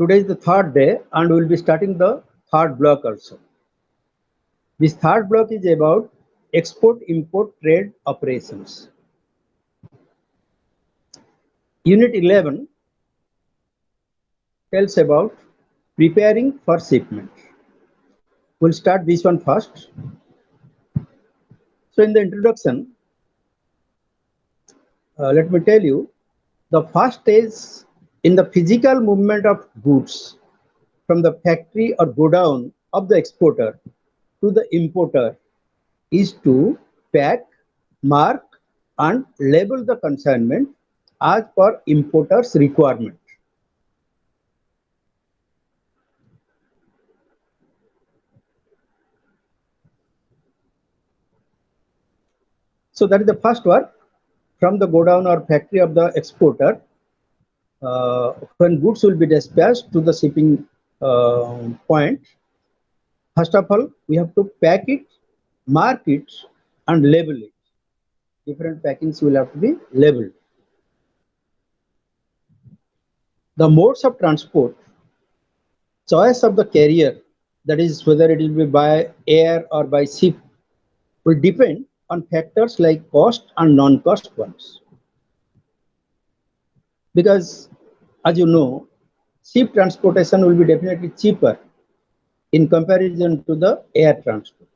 Today is the third day and we will be starting the third block also. This third block is about export-import trade operations. Unit 11 tells about preparing for shipment. We'll start this one first. So in the introduction, let me tell you, the first stage in the physical movement of goods from the factory or godown of the exporter to the importer is to pack, mark, and label the consignment as per importer's requirement. So that is the first work from the godown or factory of the exporter. When goods will be dispatched to the shipping point, first of all, we have to pack it, mark it, and label it. Different packings will have to be labeled. The modes of transport, choice of the carrier, that is whether it will be by air or by ship, will depend on factors like cost and non-cost ones. Because as you know, ship transportation will be definitely cheaper in comparison to the air transport.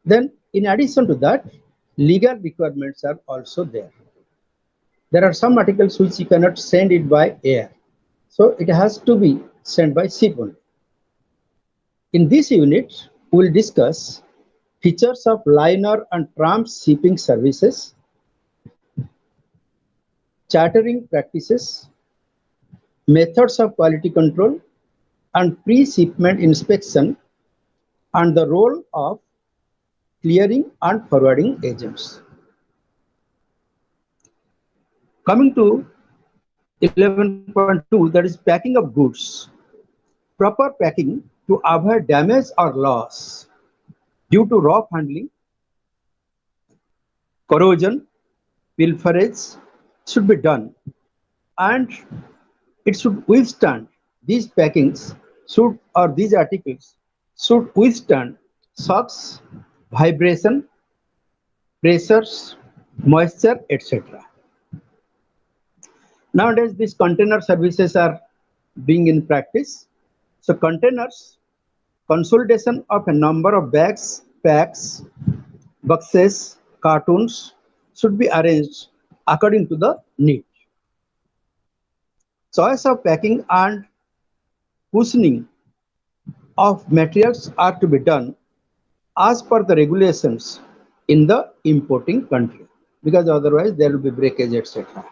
Then in addition to that, legal requirements are also there. There are some articles which you cannot send it by air. So it has to be sent by ship only. In this unit, we will discuss features of liner and tramp shipping services, chartering practices, methods of quality control, and pre-shipment inspection, and the role of clearing and forwarding agents. Coming to 11.2, that is packing of goods. Proper packing to avoid damage or loss due to rough handling, corrosion, pilferage should be done, and it should withstand, these packings should, or these articles should withstand shocks, vibration, pressures, moisture, etc. Nowadays, these container services are being in practice. So containers, consolidation of a number of bags, packs, boxes, cartons should be arranged according to the need. Choice of packing and cushioning of materials are to be done as per the regulations in the importing country, because otherwise there will be breakage, etc.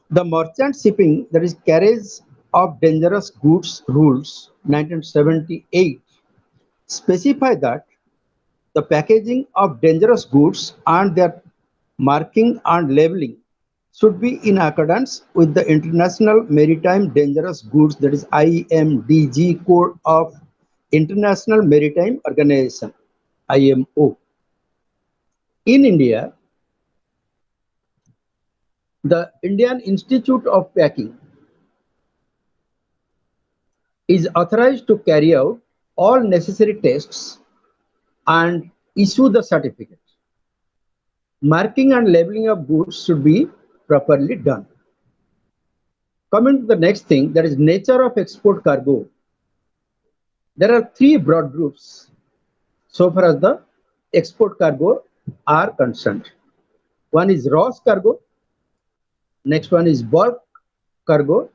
The merchant shipping, that is carriage of dangerous goods rules 1978, specify that the packaging of dangerous goods and their marking and labeling should be in accordance with the International Maritime Dangerous Goods, that is IMDG code of International Maritime Organization, IMO. In India, the Indian Institute of Packing is authorized to carry out all necessary tests and issue the certificate. Marking and labeling of goods should be properly done. Coming to the next thing, that is nature of export cargo. There are three broad groups so far as the export cargo are concerned. One is Ross cargo, next one is bulk cargo,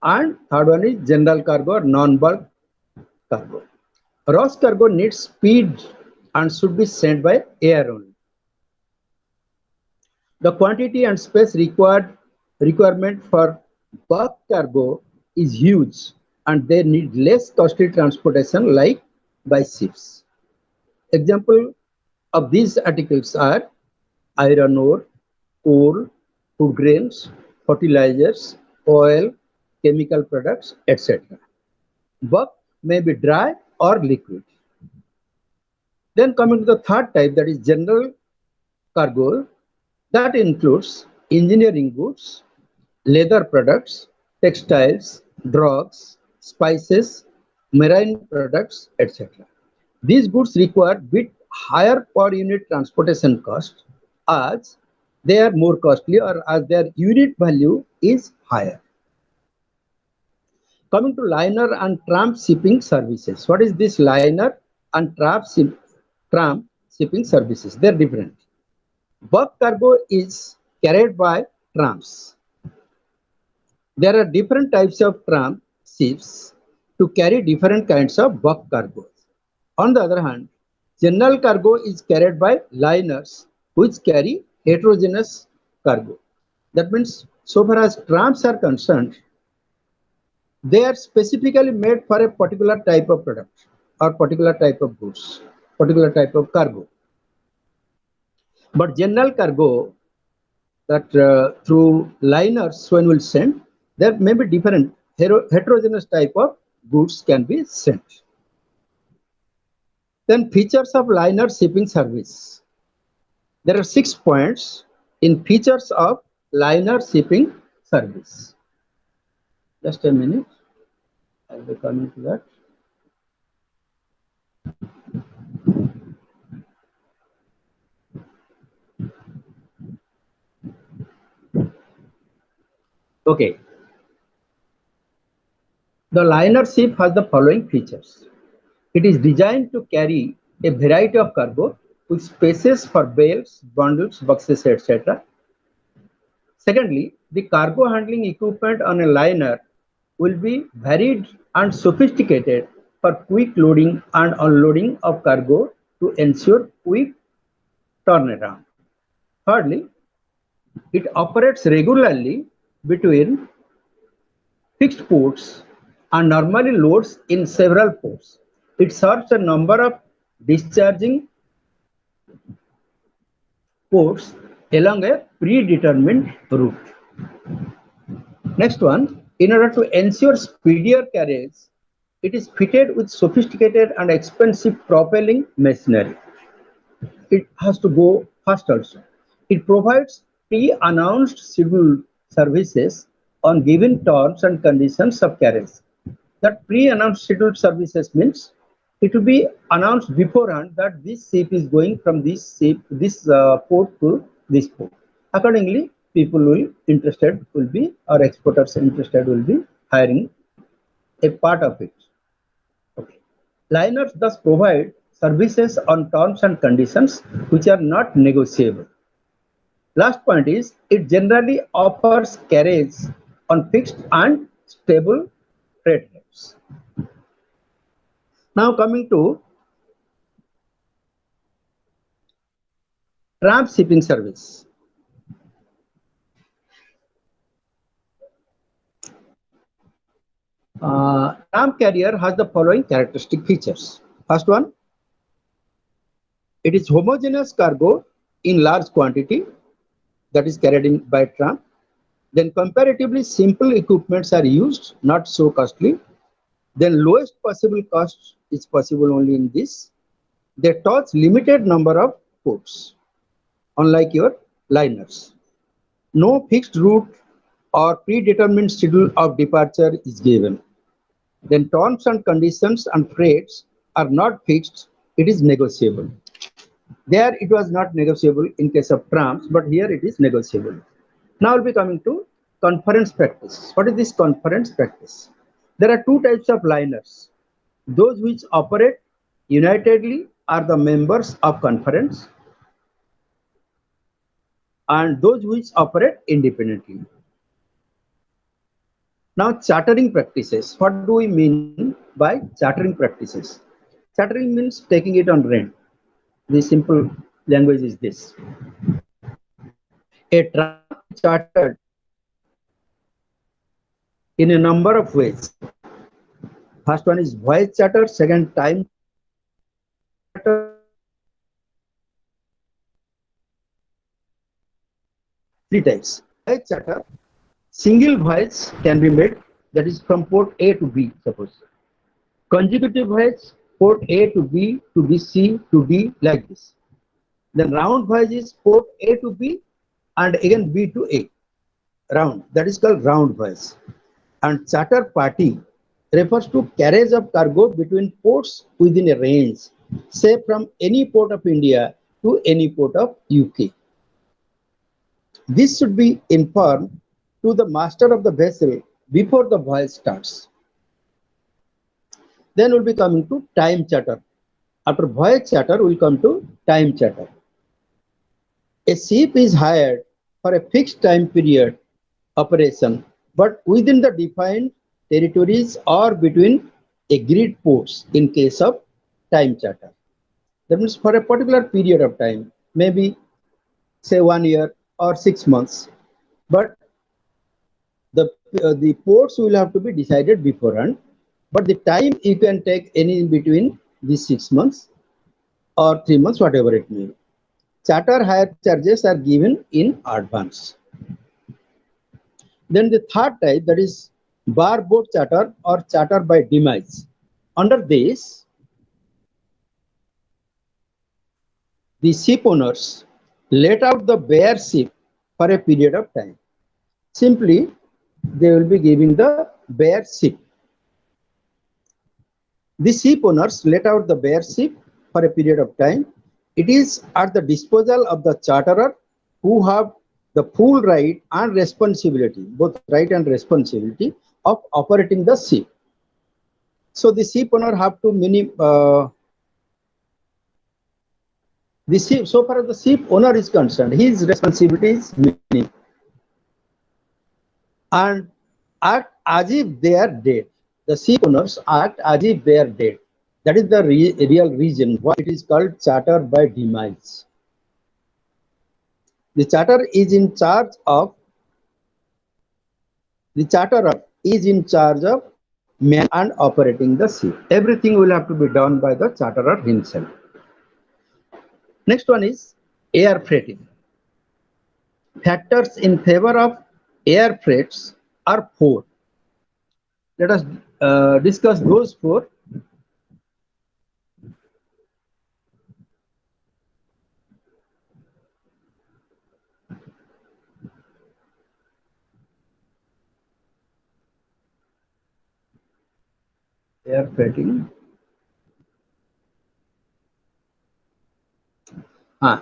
and third one is general cargo or non-bulk cargo. Ross cargo needs speed and should be sent by air only. The quantity and space requirement for bulk cargo is huge, and they need less costly transportation like by ships. Example of these articles are iron ore, coal, food grains, fertilizers, oil, chemical products, etc. Bulk may be dry or liquid. Then coming to the third type, that is general cargo, that includes engineering goods, leather products, textiles, drugs, spices, marine products, etc. These goods require bit higher per unit transportation cost as they are more costly or as their unit value is higher. Coming to liner and tramp shipping services. What is this liner and tramp shipping services? They're different. Bulk cargo is carried by tramps. There are different types of tramp ships to carry different kinds of bulk cargo. On the other hand, general cargo is carried by liners which carry heterogeneous cargo. That means, so far as tramps are concerned, they are specifically made for a particular type of product or particular type of goods, particular type of cargo. But general cargo that through liners when we'll send, there may be different heterogeneous type of goods can be sent. Then features of liner shipping service. There are 6 points in features of liner shipping service. Just a minute, I'll be coming to that. Okay. The liner ship has the following features. It is designed to carry a variety of cargo with spaces for bales, bundles, boxes, etc. Secondly, the cargo handling equipment on a liner will be varied and sophisticated for quick loading and unloading of cargo to ensure quick turnaround. Thirdly, it operates regularly between fixed ports and normally loads in several ports. It serves a number of discharging ports along a predetermined route. Next one, in order to ensure speedier carriage, it is fitted with sophisticated and expensive propelling machinery. It has to go fast also. It provides pre-announced scheduled services on given terms and conditions of carriage. That pre-announced scheduled services means it will be announced beforehand that this ship is going from this port to this port. Accordingly, people will be, or exporters interested will be hiring a part of it. Okay. Liners thus provide services on terms and conditions which are not negotiable. Last point is, it generally offers carriage on fixed and stable freight rates. Now coming to tramp shipping service. Tramp carrier has the following characteristic features. First one, it is homogeneous cargo in large quantity that is carried in by tramp. Then comparatively simple equipments are used, not so costly. Then lowest possible cost is possible only in this. They touch limited number of ports, unlike your liners. No fixed route or predetermined schedule of departure is given. Then terms and conditions and freights are not fixed, it is negotiable. There it was not negotiable in case of tramps, but here it is negotiable. Now we'll be coming to conference practice. What is this conference practice? There are 2 types of liners. Those which operate unitedly are the members of conference, and those which operate independently. Now, chartering practices. What do we mean by chartering practices? Chartering means taking it on rent. The simple language is this. A tramp chartered in a number of ways. First one is voyage charter, second time charter, 3 types. Voyage charter, single voyage can be made, that is from port A to B, suppose. Consecutive voyage, port A to B to B, C to D, like this. Then round voyage is port A to B and again B to A, round. That is called round voyage. And charter party refers to carriage of cargo between ports within a range, say from any port of India to any port of UK. This should be informed to the master of the vessel before the voyage starts. Then we'll be coming to time charter. After voyage charter, we'll come to time charter. A ship is hired for a fixed time period operation, but within the defined territories or between agreed ports in case of time charter. That means for a particular period of time, maybe say 1 year or 6 months, but the ports will have to be decided beforehand, but the time you can take any in between these 6 months or 3 months, whatever it may be. Charter hire charges are given in advance. Then the third type, that is barboat charter or charter by demise. Under this, the ship owners let out the bare ship for a period of time. Simply, they will be giving the bare ship. The ship owners let out the bare ship for a period of time. It is at the disposal of the charterer, who have the full right and responsibility, both right and responsibility, of operating the ship. So the ship owner have to the ship, so far as the ship owner is concerned, his responsibility is minimum, and act as if they are dead. The ship owners act as if they are dead. That is the real reason why it is called charter by demise. The charterer is in charge of man and operating the ship. Everything will have to be done by the charterer himself. Next one is air freighting. Factors in favor of air freights are 4. Let us discuss those 4. Air freighting.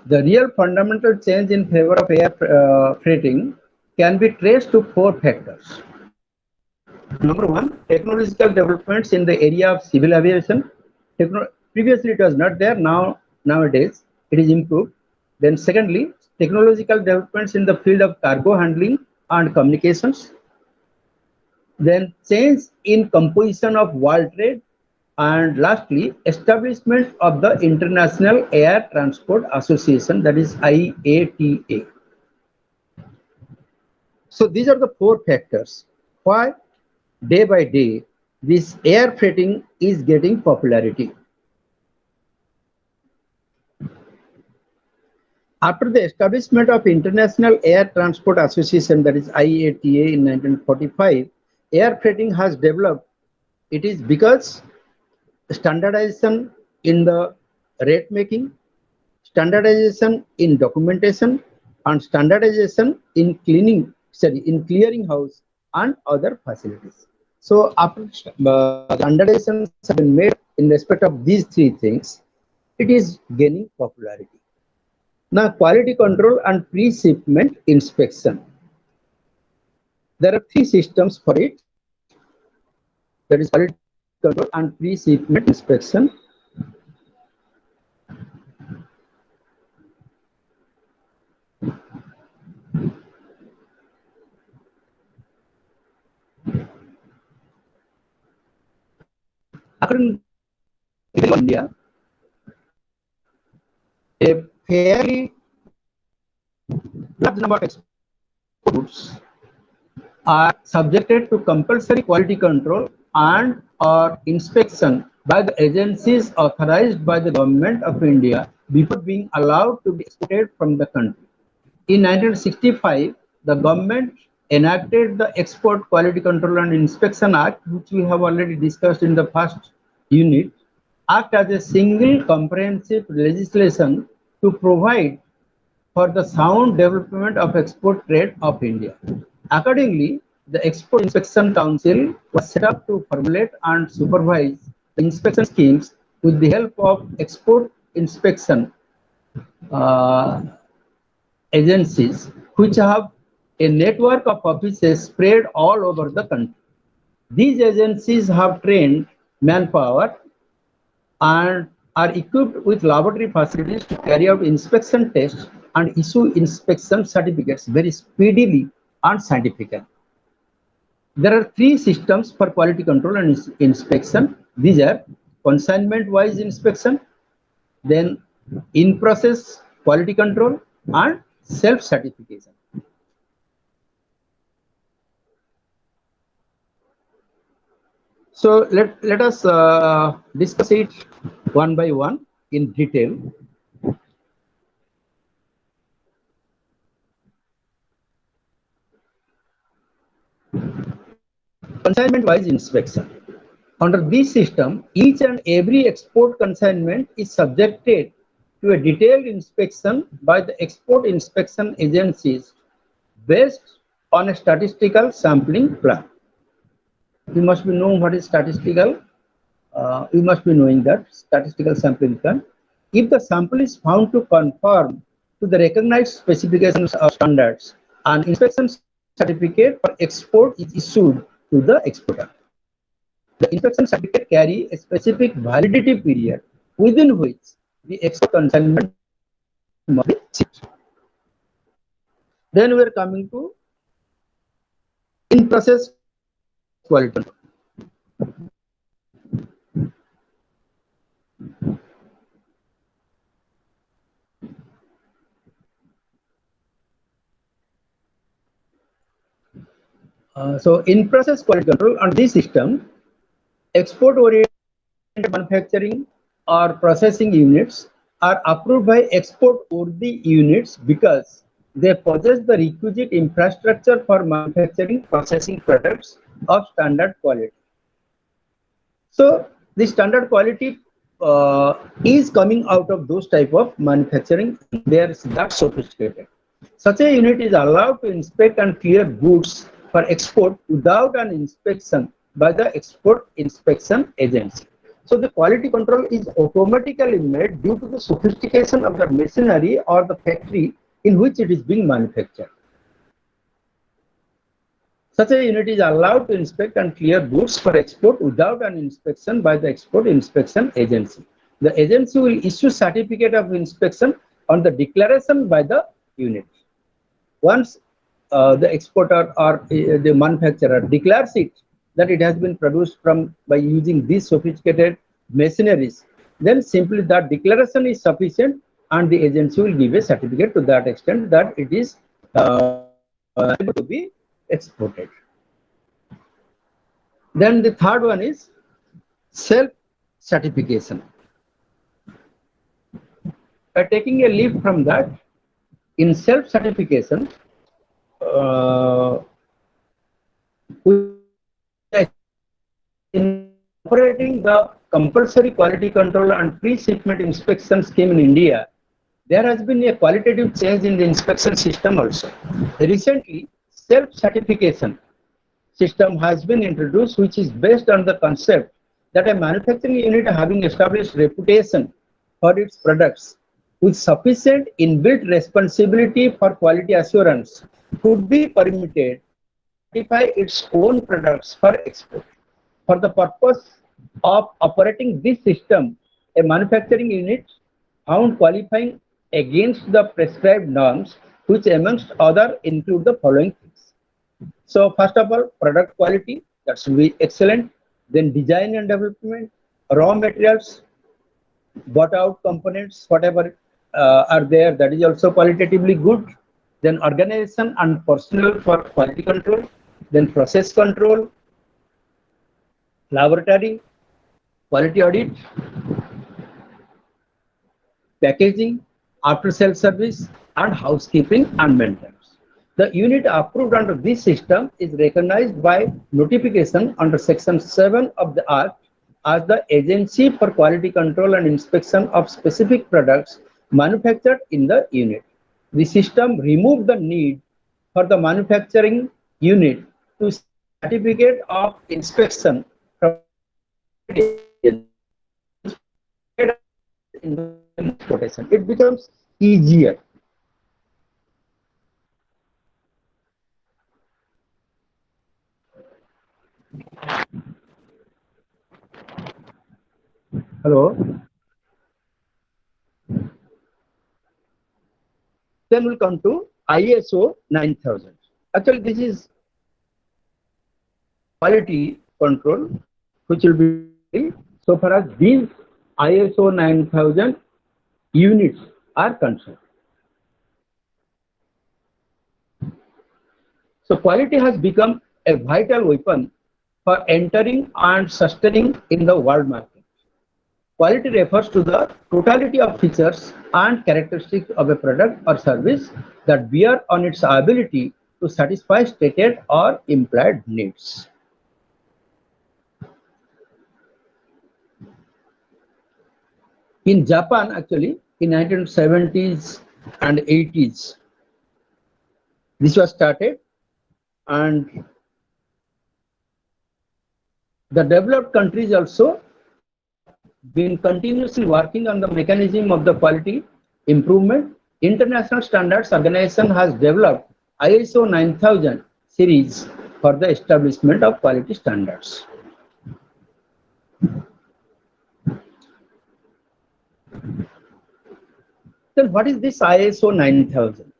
The real fundamental change in favor of air freighting can be traced to 4 factors. Number 1, technological developments in the area of civil aviation. Previously it was not there, nowadays it is improved. Then secondly, technological developments in the field of cargo handling and communications. Then change in composition of world trade. And lastly, establishment of the International Air Transport Association, that is IATA. So these are the 4 factors why day by day this air freighting is getting popularity. After the establishment of International Air Transport Association, that is IATA, in 1945, air freighting has developed. It is because standardization in the rate making, standardization in documentation, and standardization in clearing house and other facilities. So after standardizations have been made in respect of these 3 things, it is gaining popularity. Now, quality control and pre-shipment inspection. There are 3 systems for it. That is quality control and pre-shipment inspection. According to India, a fairly large number of goods are subjected to compulsory quality control and or inspection by the agencies authorized by the government of India before being allowed to be exported from the country. In 1965, the government enacted the Export Quality Control and Inspection Act, which we have already discussed in the first unit, act as a single comprehensive legislation to provide for the sound development of export trade of India. Accordingly, the Export Inspection Council was set up to formulate and supervise the inspection schemes with the help of export inspection uh, agencies, which have a network of offices spread all over the country. These agencies have trained manpower and are equipped with laboratory facilities to carry out inspection tests and issue inspection certificates very speedily and scientifically. There are three systems for quality control and inspection. These are consignment-wise inspection, then in-process quality control, and self-certification. So let us discuss it one by one in detail. Consignment-wise inspection. Under this system, each and every export consignment is subjected to a detailed inspection by the export inspection agencies based on a statistical sampling plan. You must be knowing what is statistical. You must be knowing that statistical sampling plan. If the sample is found to conform to the recognized specifications or standards, an inspection certificate for export is issued to the exporter. The inspection certificate carry a specific validity period within which the export consignment must be shipped. Then we are coming to in-process quality control. So in-process quality control on this system, export-oriented manufacturing or processing units are approved by export-worthy units because they possess the requisite infrastructure for manufacturing processing products of standard quality. So the standard quality is coming out of those type of manufacturing. They are that sophisticated. Such a unit is allowed to inspect and clear goods for export without an inspection by the export inspection agency. So the quality control is automatically made due to the sophistication of the machinery or the factory in which it is being manufactured. Such a unit is allowed to inspect and clear goods for export without an inspection by the export inspection agency. The agency will issue certificate of inspection on the declaration by the unit. Once the exporter or the manufacturer declares it that it has been produced from by using these sophisticated machineries, then simply that declaration is sufficient and the agency will give a certificate to that extent that it is able to be exported. Then the third one is self-certification. Taking a leap from that, in self-certification, incorporating the compulsory quality control and pre-shipment inspection scheme in India, there has been a qualitative change in the inspection system also. Recently, self-certification system has been introduced, which is based on the concept that a manufacturing unit having established reputation for its products with sufficient inbuilt responsibility for quality assurance could be permitted to certify its own products for export. For the purpose of operating this system, a manufacturing unit found qualifying against the prescribed norms, which amongst other include the following things. So first of all, product quality, that should be excellent. Then design and development, raw materials, bought out components, whatever are there, that is also qualitatively good. Then organization and personnel for quality control. Then process control, laboratory, quality audit, packaging, after-sales service, and housekeeping and maintenance. The unit approved under this system is recognized by notification under Section 7 of the Act as the agency for quality control and inspection of specific products manufactured in the unit. The system removed the need for the manufacturing unit to certificate of inspection from transportation. It becomes easier. Hello. Then we'll come to ISO 9000. Actually, this is quality control, which will be so far as these ISO 9000 units are concerned. So quality has become a vital weapon for entering and sustaining in the world market. Quality refers to the totality of features and characteristics of a product or service that bear on its ability to satisfy stated or implied needs. In Japan, actually, in 1970s and 80s, this was started, and the developed countries also have been continuously working on the mechanism of the quality improvement. International Standards Organization has developed ISO 9000 series for the establishment of quality standards. Then what is this ISO 9000?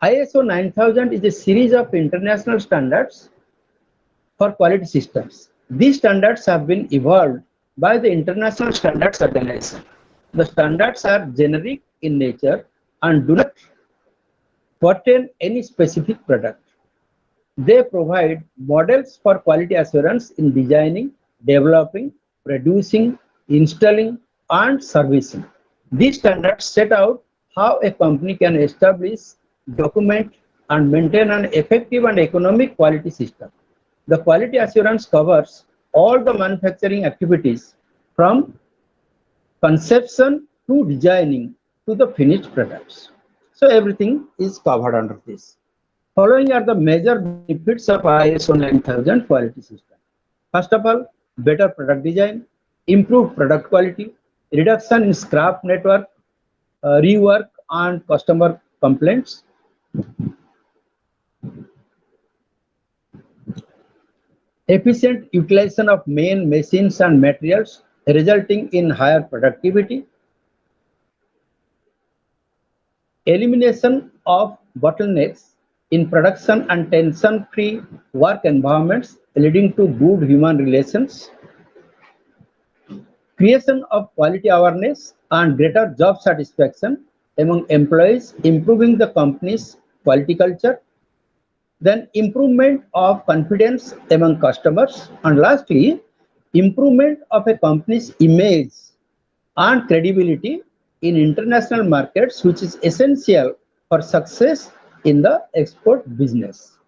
ISO 9000 is a series of international standards for quality systems. These standards have been evolved by the International Standards Organization. The standards are generic in nature and do not pertain any specific product. They provide models for quality assurance in designing, developing, producing, installing, and servicing. These standards set out how a company can establish, document, and maintain an effective and economic quality system. The quality assurance covers all the manufacturing activities from conception to designing to the finished products. So everything is covered under this. Following are the major benefits of ISO 9000 quality system. First of all, better product design, improved product quality, reduction in scrap network, rework and customer complaints, efficient utilization of main machines and materials resulting in higher productivity, elimination of bottlenecks in production and tension-free work environments leading to good human relations, creation of quality awareness and greater job satisfaction among employees, improving the company's quality culture, then improvement of confidence among customers, and lastly, improvement of a company's image and credibility in international markets, which is essential for success in the export business.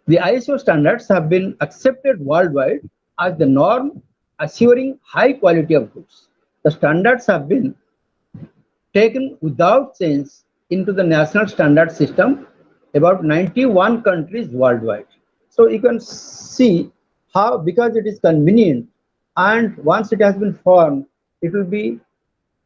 The ISO standards have been accepted worldwide as the norm, assuring high quality of goods. The standards have been taken without change into the national standard system about 91 countries worldwide. So you can see how, because it is convenient and once it has been formed, it will be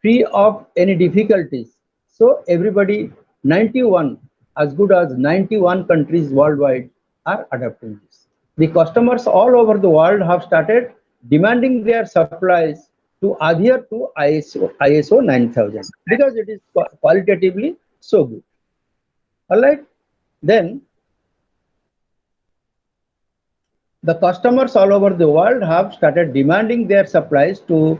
free of any difficulties. So everybody, 91, as good as 91 countries worldwide are adopting this. The customers all over the world have started demanding their supplies to adhere to ISO 9000 because it is qualitatively so good. All right. Then the customers all over the world have started demanding their supplies to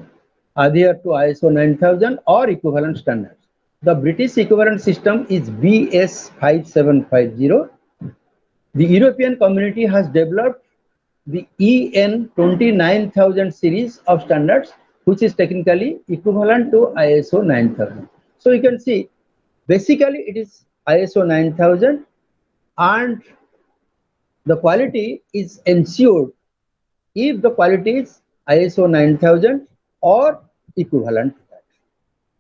adhere to ISO 9000 or equivalent standards. The British equivalent system is BS 5750. The European community has developed the EN 29000 series of standards, which is technically equivalent to ISO 9000. So you can see, basically it is ISO 9000, and the quality is ensured if the quality is ISO 9000 or equivalent to that.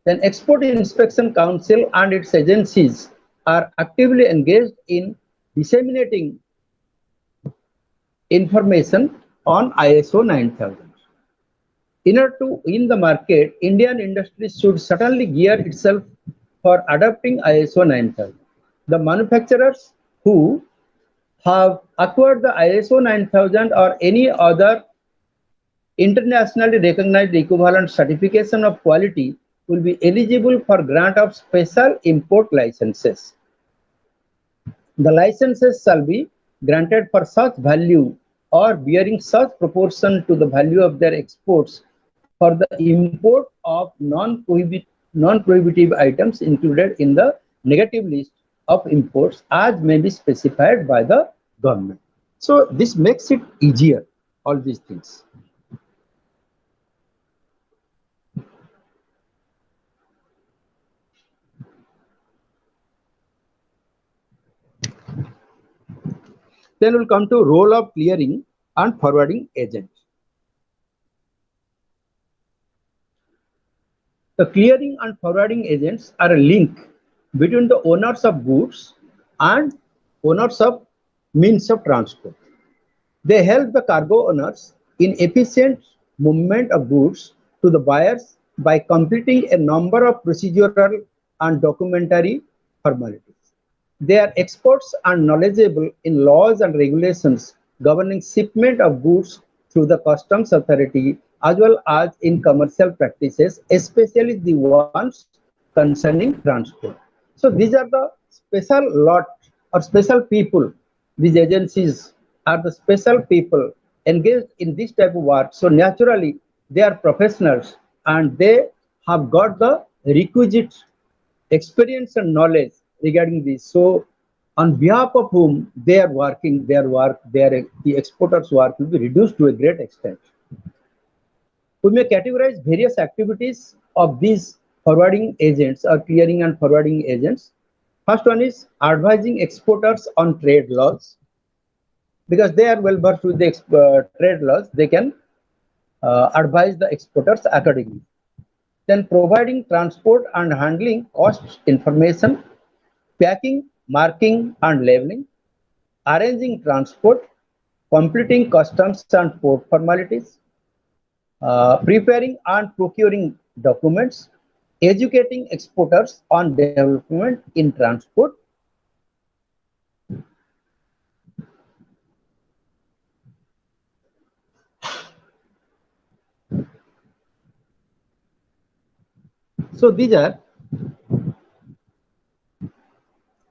Then Export Inspection Council and its agencies are actively engaged in disseminating information on ISO 9000. In order to win the market, Indian industry should certainly gear itself for adopting ISO 9000. The manufacturers who have acquired the ISO 9000 or any other internationally recognized equivalent certification of quality will be eligible for grant of special import licenses. The licenses shall be granted for such value or bearing such proportion to the value of their exports for the import of non-prohibitive items included in the negative list of imports as may be specified by the government. So this makes it easier, all these things. Then we'll come to role of clearing and forwarding agent. The clearing and forwarding agents are a link between the owners of goods and owners of means of transport. They help the cargo owners in efficient movement of goods to the buyers by completing a number of procedural and documentary formalities. They are experts and knowledgeable in laws and regulations governing shipment of goods through the customs authority as well as in commercial practices, especially the ones concerning transport. So these are the special lot or special people. These agencies are the special people engaged in this type of work. So naturally, they are professionals and they have got the requisite experience and knowledge regarding this. So on behalf of whom they are working, the exporters' work will be reduced to a great extent. We may categorize various activities of these forwarding agents or clearing and forwarding agents. First one is advising exporters on trade laws, because they are well versed with the trade laws. They can advise the exporters accordingly. Then providing transport and handling cost information, packing, marking and labeling, arranging transport, completing customs and port formalities, preparing and procuring documents, educating exporters on development in transport. So these are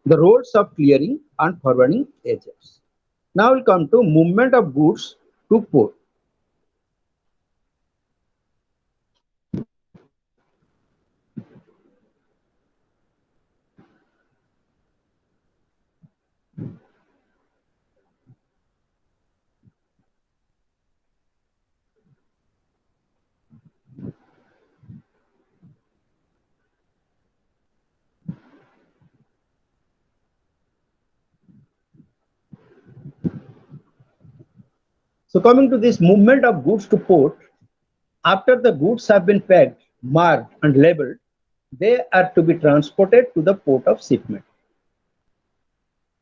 the roles of clearing and forwarding agents. Now we'll come to movement of goods to port. So coming to this movement of goods to port, after the goods have been packed, marked and labeled, they are to be transported to the port of shipment.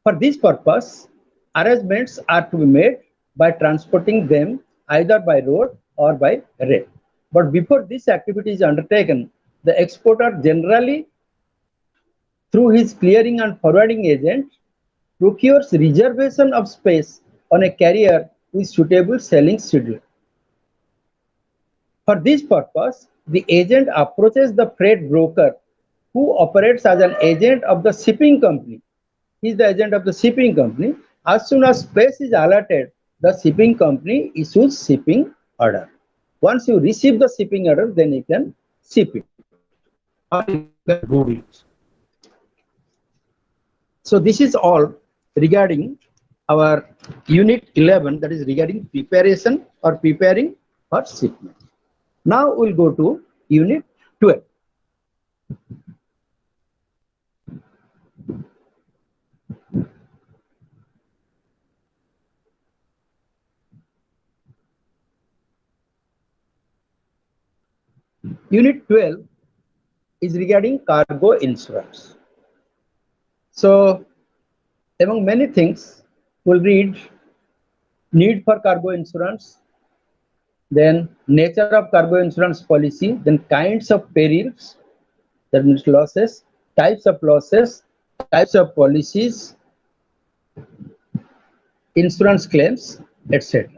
For this purpose, arrangements are to be made by transporting them either by road or by rail. But before this activity is undertaken, the exporter generally, through his clearing and forwarding agent, procures reservation of space on a carrier with suitable sailing schedule. For this purpose, the agent approaches the freight broker who operates as an agent of the shipping company. He is the agent of the shipping company. As soon as space is allotted, the shipping company issues shipping order. Once you receive the shipping order, then you can ship it or you can do it. So this is all regarding our unit 11, that is regarding preparation or preparing for shipment. Now we'll go to unit 12. Unit 12 is regarding cargo insurance. So among many things, we'll read need for cargo insurance, then nature of cargo insurance policy, then kinds of perils, that means losses, types of policies, insurance claims, etc.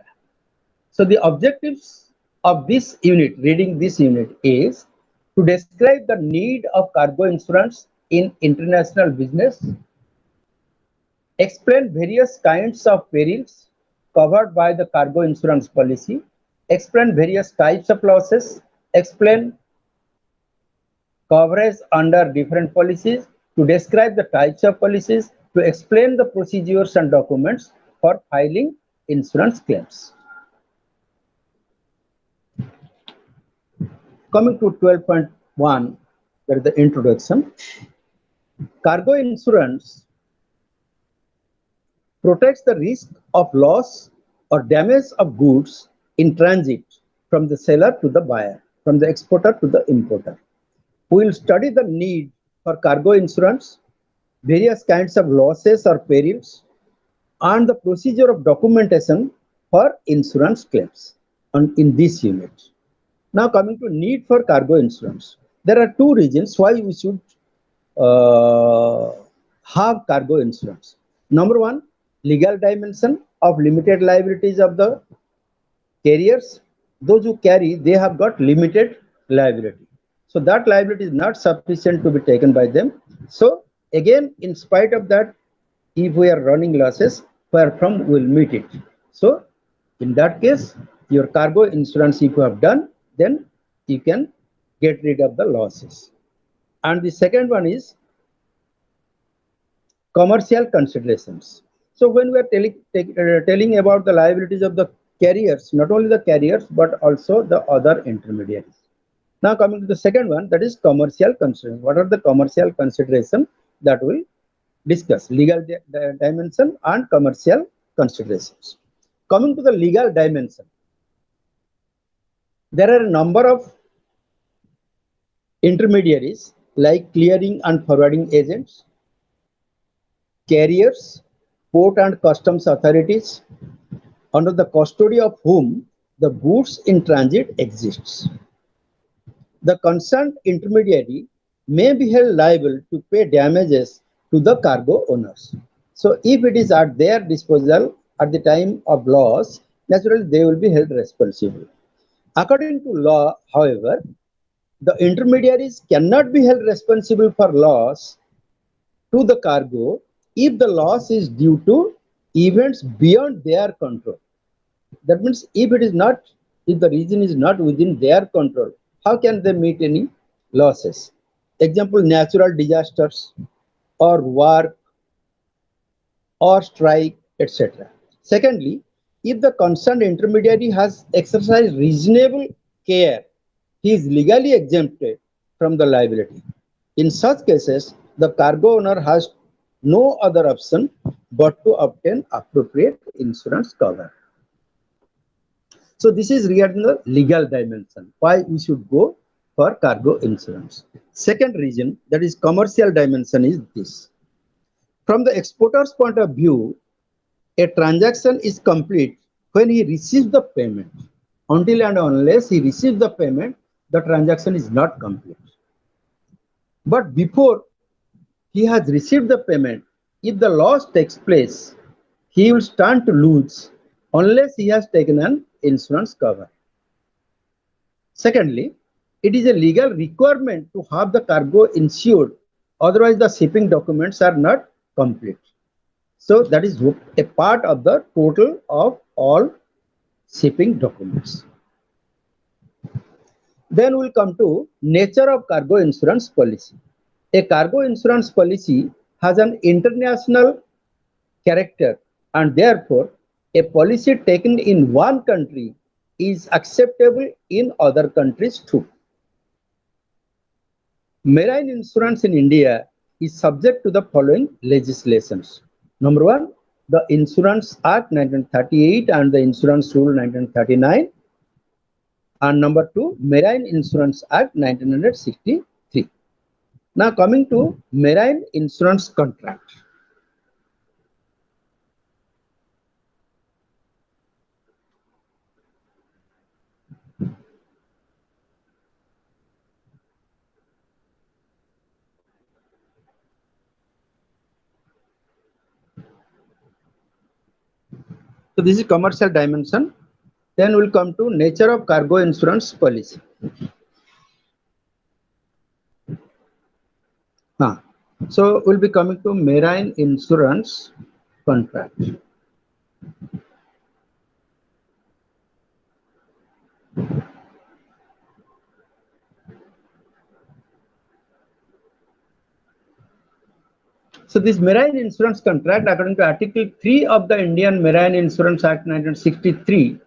So the objectives of this unit, reading this unit, is to describe the need of cargo insurance in international business, explain various kinds of perils covered by the cargo insurance policy, explain various types of losses, explain coverage under different policies, to describe the types of policies, to explain the procedures and documents for filing insurance claims. Coming to 12.1, that is the introduction. Cargo insurance protects the risk of loss or damage of goods in transit from the seller to the buyer, from the exporter to the importer. We will study the need for cargo insurance, various kinds of losses or perils, and the procedure of documentation for insurance claims in this unit. Now coming to need for cargo insurance. There are two reasons why we should have cargo insurance. Number one, legal dimension of limited liabilities of the carriers. Those who carry, they have got limited liability. So that liability is not sufficient to be taken by them. So again, in spite of that, if we are running losses, where from will meet it. So in that case, your cargo insurance, if you have done, then you can get rid of the losses. And the second one is commercial considerations. So when we are telling about the liabilities of the carriers, not only the carriers, but also the other intermediaries. Now coming to the second one, that is commercial considerations. What are the commercial considerations that we discuss? Legal dimension and commercial considerations. Coming to the legal dimension, there are a number of intermediaries like clearing and forwarding agents, carriers, port and customs authorities, under the custody of whom the goods in transit exists. The concerned intermediary may be held liable to pay damages to the cargo owners. So if it is at their disposal at the time of loss, naturally they will be held responsible. According to law, however, the intermediaries cannot be held responsible for loss to the cargo if the loss is due to events beyond their control. That means if the region is not within their control, how can they meet any losses? Example, natural disasters or war or strike, etc. Secondly, if the concerned intermediary has exercised reasonable care, he is legally exempted from the liability. In such cases, the cargo owner has no other option but to obtain appropriate insurance cover. So this is regarding the legal dimension, why we should go for cargo insurance. Second reason, that is commercial dimension, is this. From the exporter's point of view, a transaction is complete when he receives the payment. Until and unless he receives the payment, the transaction is not complete. But before he has received the payment, if the loss takes place, he will stand to lose unless he has taken an insurance cover. Secondly, it is a legal requirement to have the cargo insured, otherwise the shipping documents are not complete. So that is a part of the total of all shipping documents. Then we'll come to nature of cargo insurance policy. A cargo insurance policy has an international character, and therefore a policy taken in one country is acceptable in other countries too. Marine insurance in India is subject to the following legislations. Number one, the Insurance Act 1938 and the Insurance Rule 1939. And number 2, Marine Insurance Act 1963. Now coming to marine insurance contract. So this is commercial dimension. Then we'll come to nature of cargo insurance policy. So we'll be coming to marine insurance contract. So this marine insurance contract, according to Article 3 of the Indian Marine Insurance Act 1963,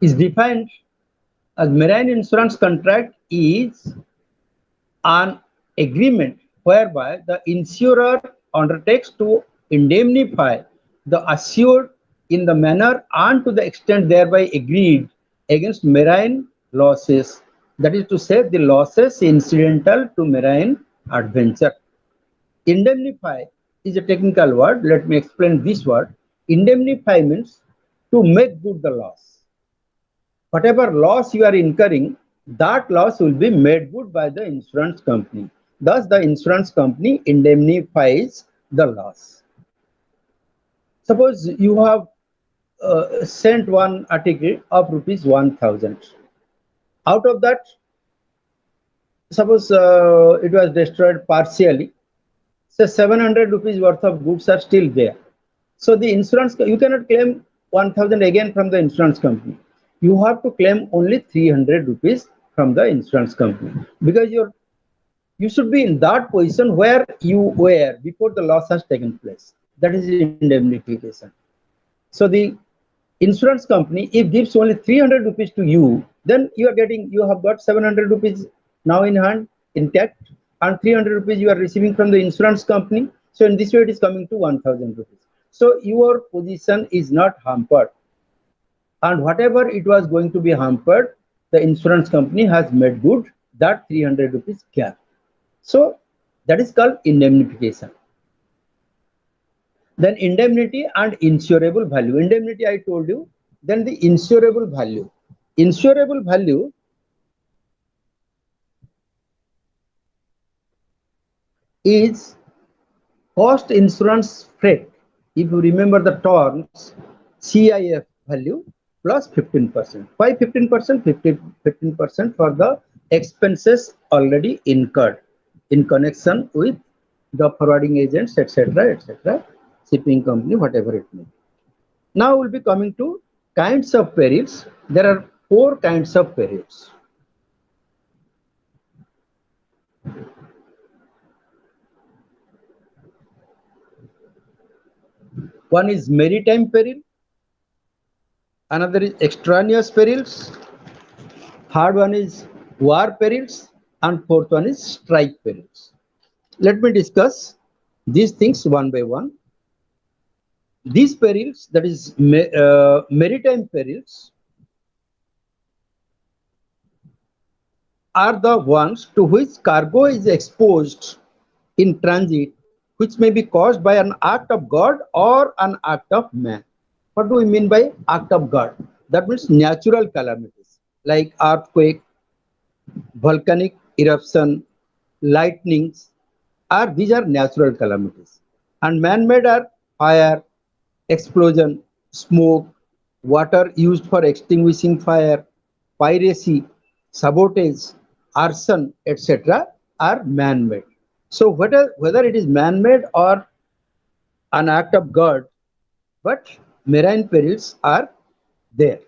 is defined as marine insurance contract is an agreement whereby the insurer undertakes to indemnify the assured in the manner and to the extent thereby agreed against marine losses. That is to say, the losses incidental to marine adventure. Indemnify is a technical word. Let me explain this word. Indemnify means to make good the loss. Whatever loss you are incurring, that loss will be made good by the insurance company. Thus, the insurance company indemnifies the loss. Suppose you have sent one article of rupees 1000. Out of that, suppose it was destroyed partially, so 700 rupees worth of goods are still there. So the insurance, you cannot claim 1000 again from the insurance company. You have to claim only 300 rupees from the insurance company, because you should be in that position where you were before the loss has taken place. That is indemnification. So the insurance company, if gives only 300 rupees to you, then you have got 700 rupees now in hand intact, and 300 rupees you are receiving from the insurance company. So in this way it is coming to 1000 rupees. So your position is not hampered, and whatever it was going to be hampered, the insurance company has made good that 300 rupees gap. So that is called indemnification. Then indemnity and insurable value. Indemnity I told you. Then the insurable value. Insurable value is cost insurance freight. If you remember the terms, CIF value plus 15%. Why 15%? 15% for the expenses already incurred in connection with the forwarding agents, etc., shipping company, whatever it may be. Now we'll be coming to kinds of perils. There are 4 kinds of perils. One is maritime peril, another is extraneous perils, third one is war perils, and fourth one is strike perils. Let me discuss these things one by one. These perils, that is maritime perils, are the ones to which cargo is exposed in transit, which may be caused by an act of God or an act of man. What do we mean by act of God? That means natural calamities like earthquake, volcanic eruption, lightnings, these are natural calamities. And man-made are fire, explosion, smoke, water used for extinguishing fire, piracy, sabotage, arson, etc. are man-made. So whether it is man-made or an act of God, but marine perils are there.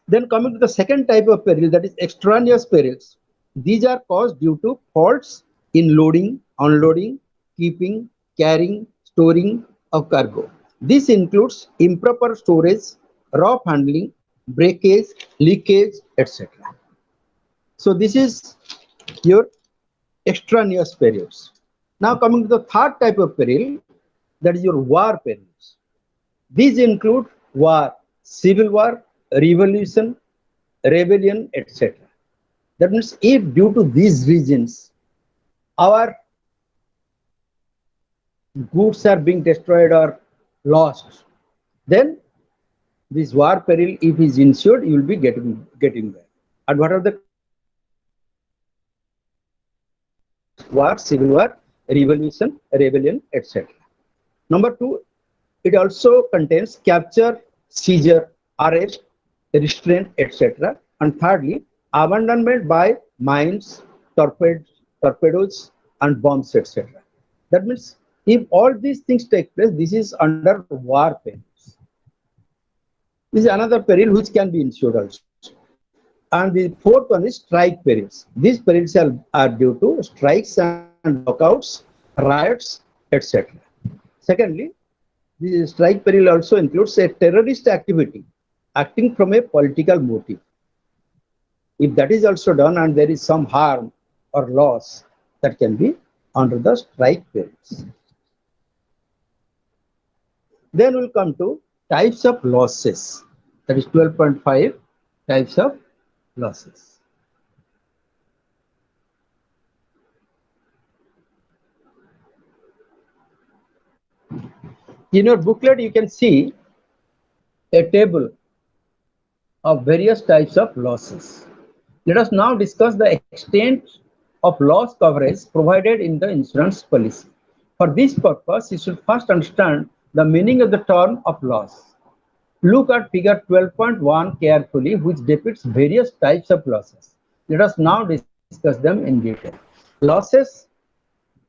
Then coming to the second type of peril, that is extraneous perils. These are caused due to faults in loading, unloading, keeping, carrying, storing of cargo. This includes improper storage, rough handling, breakage, leakage, etc. So this is your extraneous perils. Now coming to the third type of peril, that is your war perils. These include war, civil war, revolution, rebellion, etc. That means if due to these reasons our goods are being destroyed or lost, then this war peril, if is insured, you will be getting back. And what are the war, civil war, revolution, rebellion, etc. Number two, it also contains capture, seizure, arrest, restraint, etc. And thirdly, abandonment by mines, torpedoes, and bombs, etc. That means if all these things take place, this is under war perils. This is another peril which can be insured also. And the fourth one is strike perils. These perils are due to strikes and lockouts, riots, etc. Secondly, the strike peril also includes a terrorist activity acting from a political motive. If that is also done and there is some harm or loss, that can be under the strike perils. Then we'll come to types of losses. That is 12.5 types of losses. In your booklet, you can see a table of various types of losses. Let us now discuss the extent of loss coverage provided in the insurance policy. For this purpose, you should first understand the meaning of the term of loss. Look at figure 12.1 carefully, which depicts various types of losses. Let us now discuss them in detail. Losses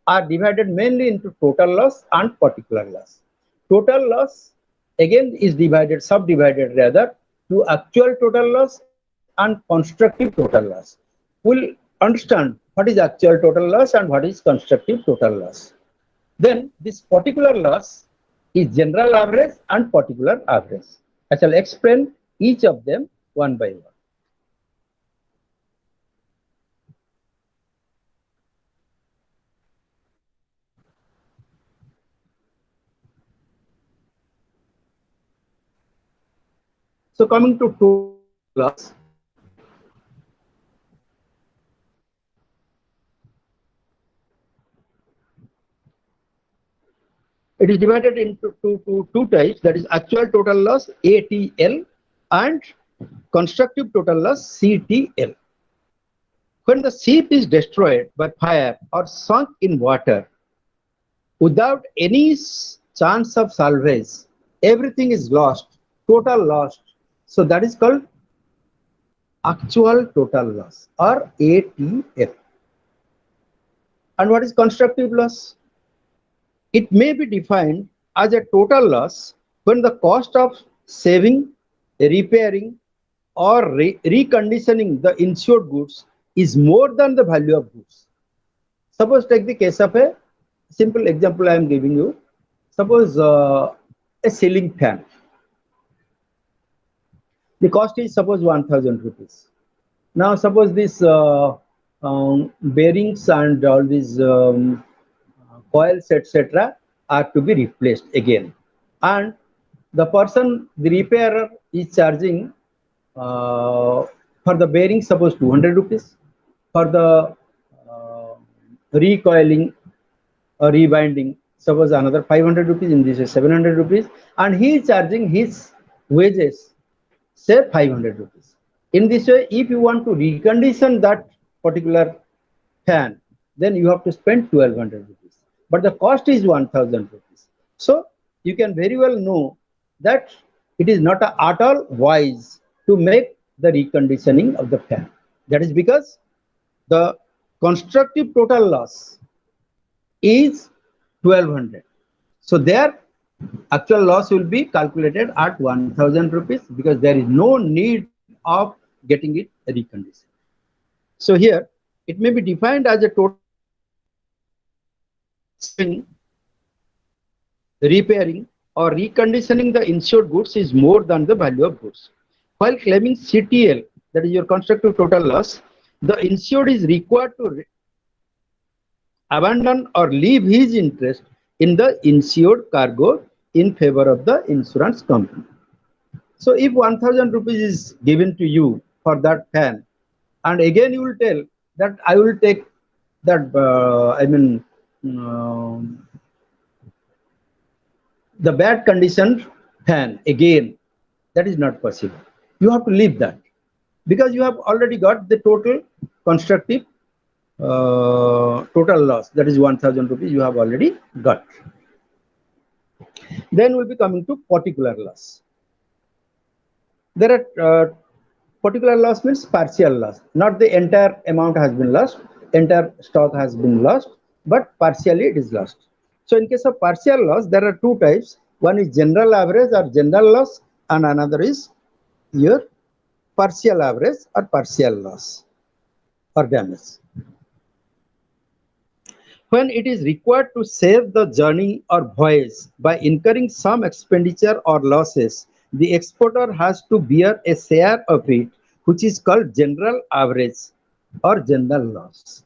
are divided mainly into total loss and particular loss. Total loss again is subdivided rather to actual total loss and constructive total loss. We'll understand what is actual total loss and what is constructive total loss. Then this particular loss is general average and particular average. I shall explain each of them one by one. So coming to total loss, it is divided into two types, that is actual total loss ATL and constructive total loss CTL. When the ship is destroyed by fire or sunk in water without any chance of salvage, everything is lost, total lost. So that is called actual total loss or ATL. And what is constructive loss? It may be defined as a total loss when the cost of saving, repairing, or reconditioning the insured goods is more than the value of goods. Suppose take the case of a simple example I am giving you. Suppose a ceiling fan. The cost is suppose 1000 rupees. Now suppose this bearings and all these coils etc. are to be replaced again, and the repairer is charging for the bearing suppose 200 rupees, for the recoiling or rebinding suppose another 500 rupees, in this is 700 rupees, and he is charging his wages say 500 rupees. In this way, if you want to recondition that particular fan, then you have to spend 1200 rupees, but the cost is 1000 rupees. So you can very well know that it is not at all wise to make the reconditioning of the fan. That is because the constructive total loss is 1200. So their actual loss will be calculated at 1000 rupees because there is no need of getting it reconditioned. So here it may be defined as a total repairing or reconditioning the insured goods is more than the value of goods. While claiming CTL, that is your constructive total loss, the insured is required to abandon or leave his interest in the insured cargo in favor of the insurance company. So if 1000 rupees is given to you for that fan, and again you will tell that I will take that, um, the bad conditioned fan again, that is not possible. You have to leave that because you have already got the total constructive total loss, that is 1000 rupees you have already got. Then we'll be coming to particular loss. There are particular loss means partial loss, not the entire amount has been lost, entire stock has been lost, but partially it is lost. So in case of partial loss, there are two types. One is general average or general loss, and another is your partial average or partial loss or damage. When it is required to save the journey or voyage by incurring some expenditure or losses, the exporter has to bear a share of it, which is called general average or general loss,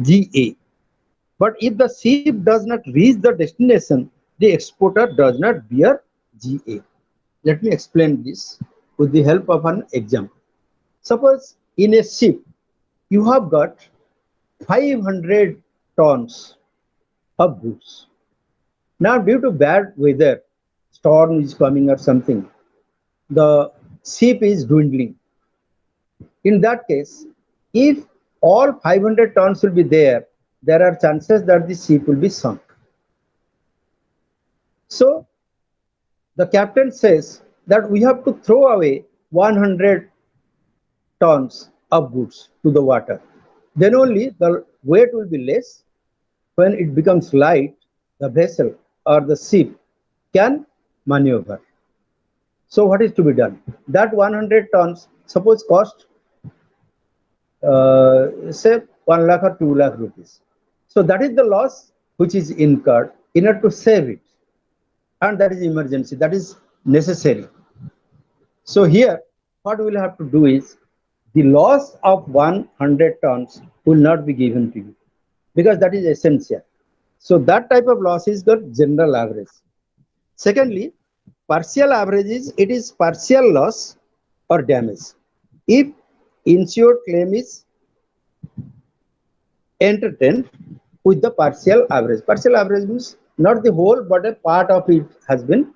GA. But if the ship does not reach the destination, the exporter does not bear GA. Let me explain this with the help of an example. Suppose in a ship, you have got 500 tons of goods. Now, due to bad weather, storm is coming or something, the ship is dwindling. In that case, if all 500 tons will be there are chances that the ship will be sunk. So, the captain says that we have to throw away 100 tons of goods to the water. Then only the weight will be less. When it becomes light, the vessel or the ship can maneuver. So what is to be done? That 100 tons, suppose cost say 1 lakh or 2 lakh rupees. So that is the loss which is incurred in order to save it. And that is emergency, that is necessary. So here, what we will have to do is, the loss of 100 tons will not be given to you because that is essential. So that type of loss is the general average. Secondly, partial average is, it is partial loss or damage. If insured claim is entertained with the partial average. Partial average means not the whole, but a part of it has been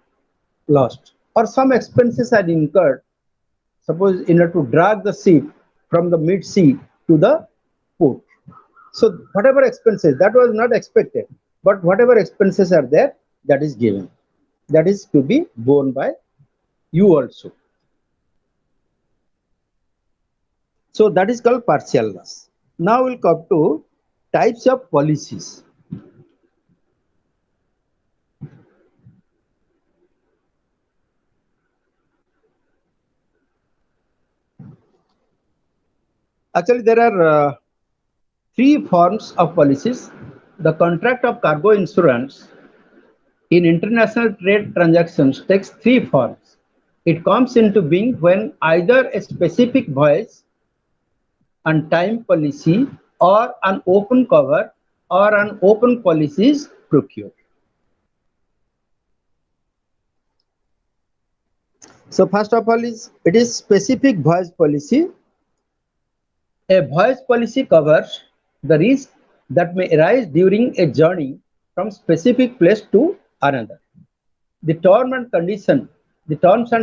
lost, or some expenses are incurred. Suppose in order to drag the ship from the mid sea to the port. So whatever expenses that was not expected, but whatever expenses are there, that is given. That is to be borne by you also. So that is called partial loss. Now we'll come to types of policies. Actually, there are three forms of policies. The contract of cargo insurance in international trade transactions takes three forms. It comes into being when either a specific voyage and time policy or an open cover or an open policy is procured. So first of all it is specific voyage policy. A voyage policy covers the risk that may arise during a journey from specific place to another. The terms and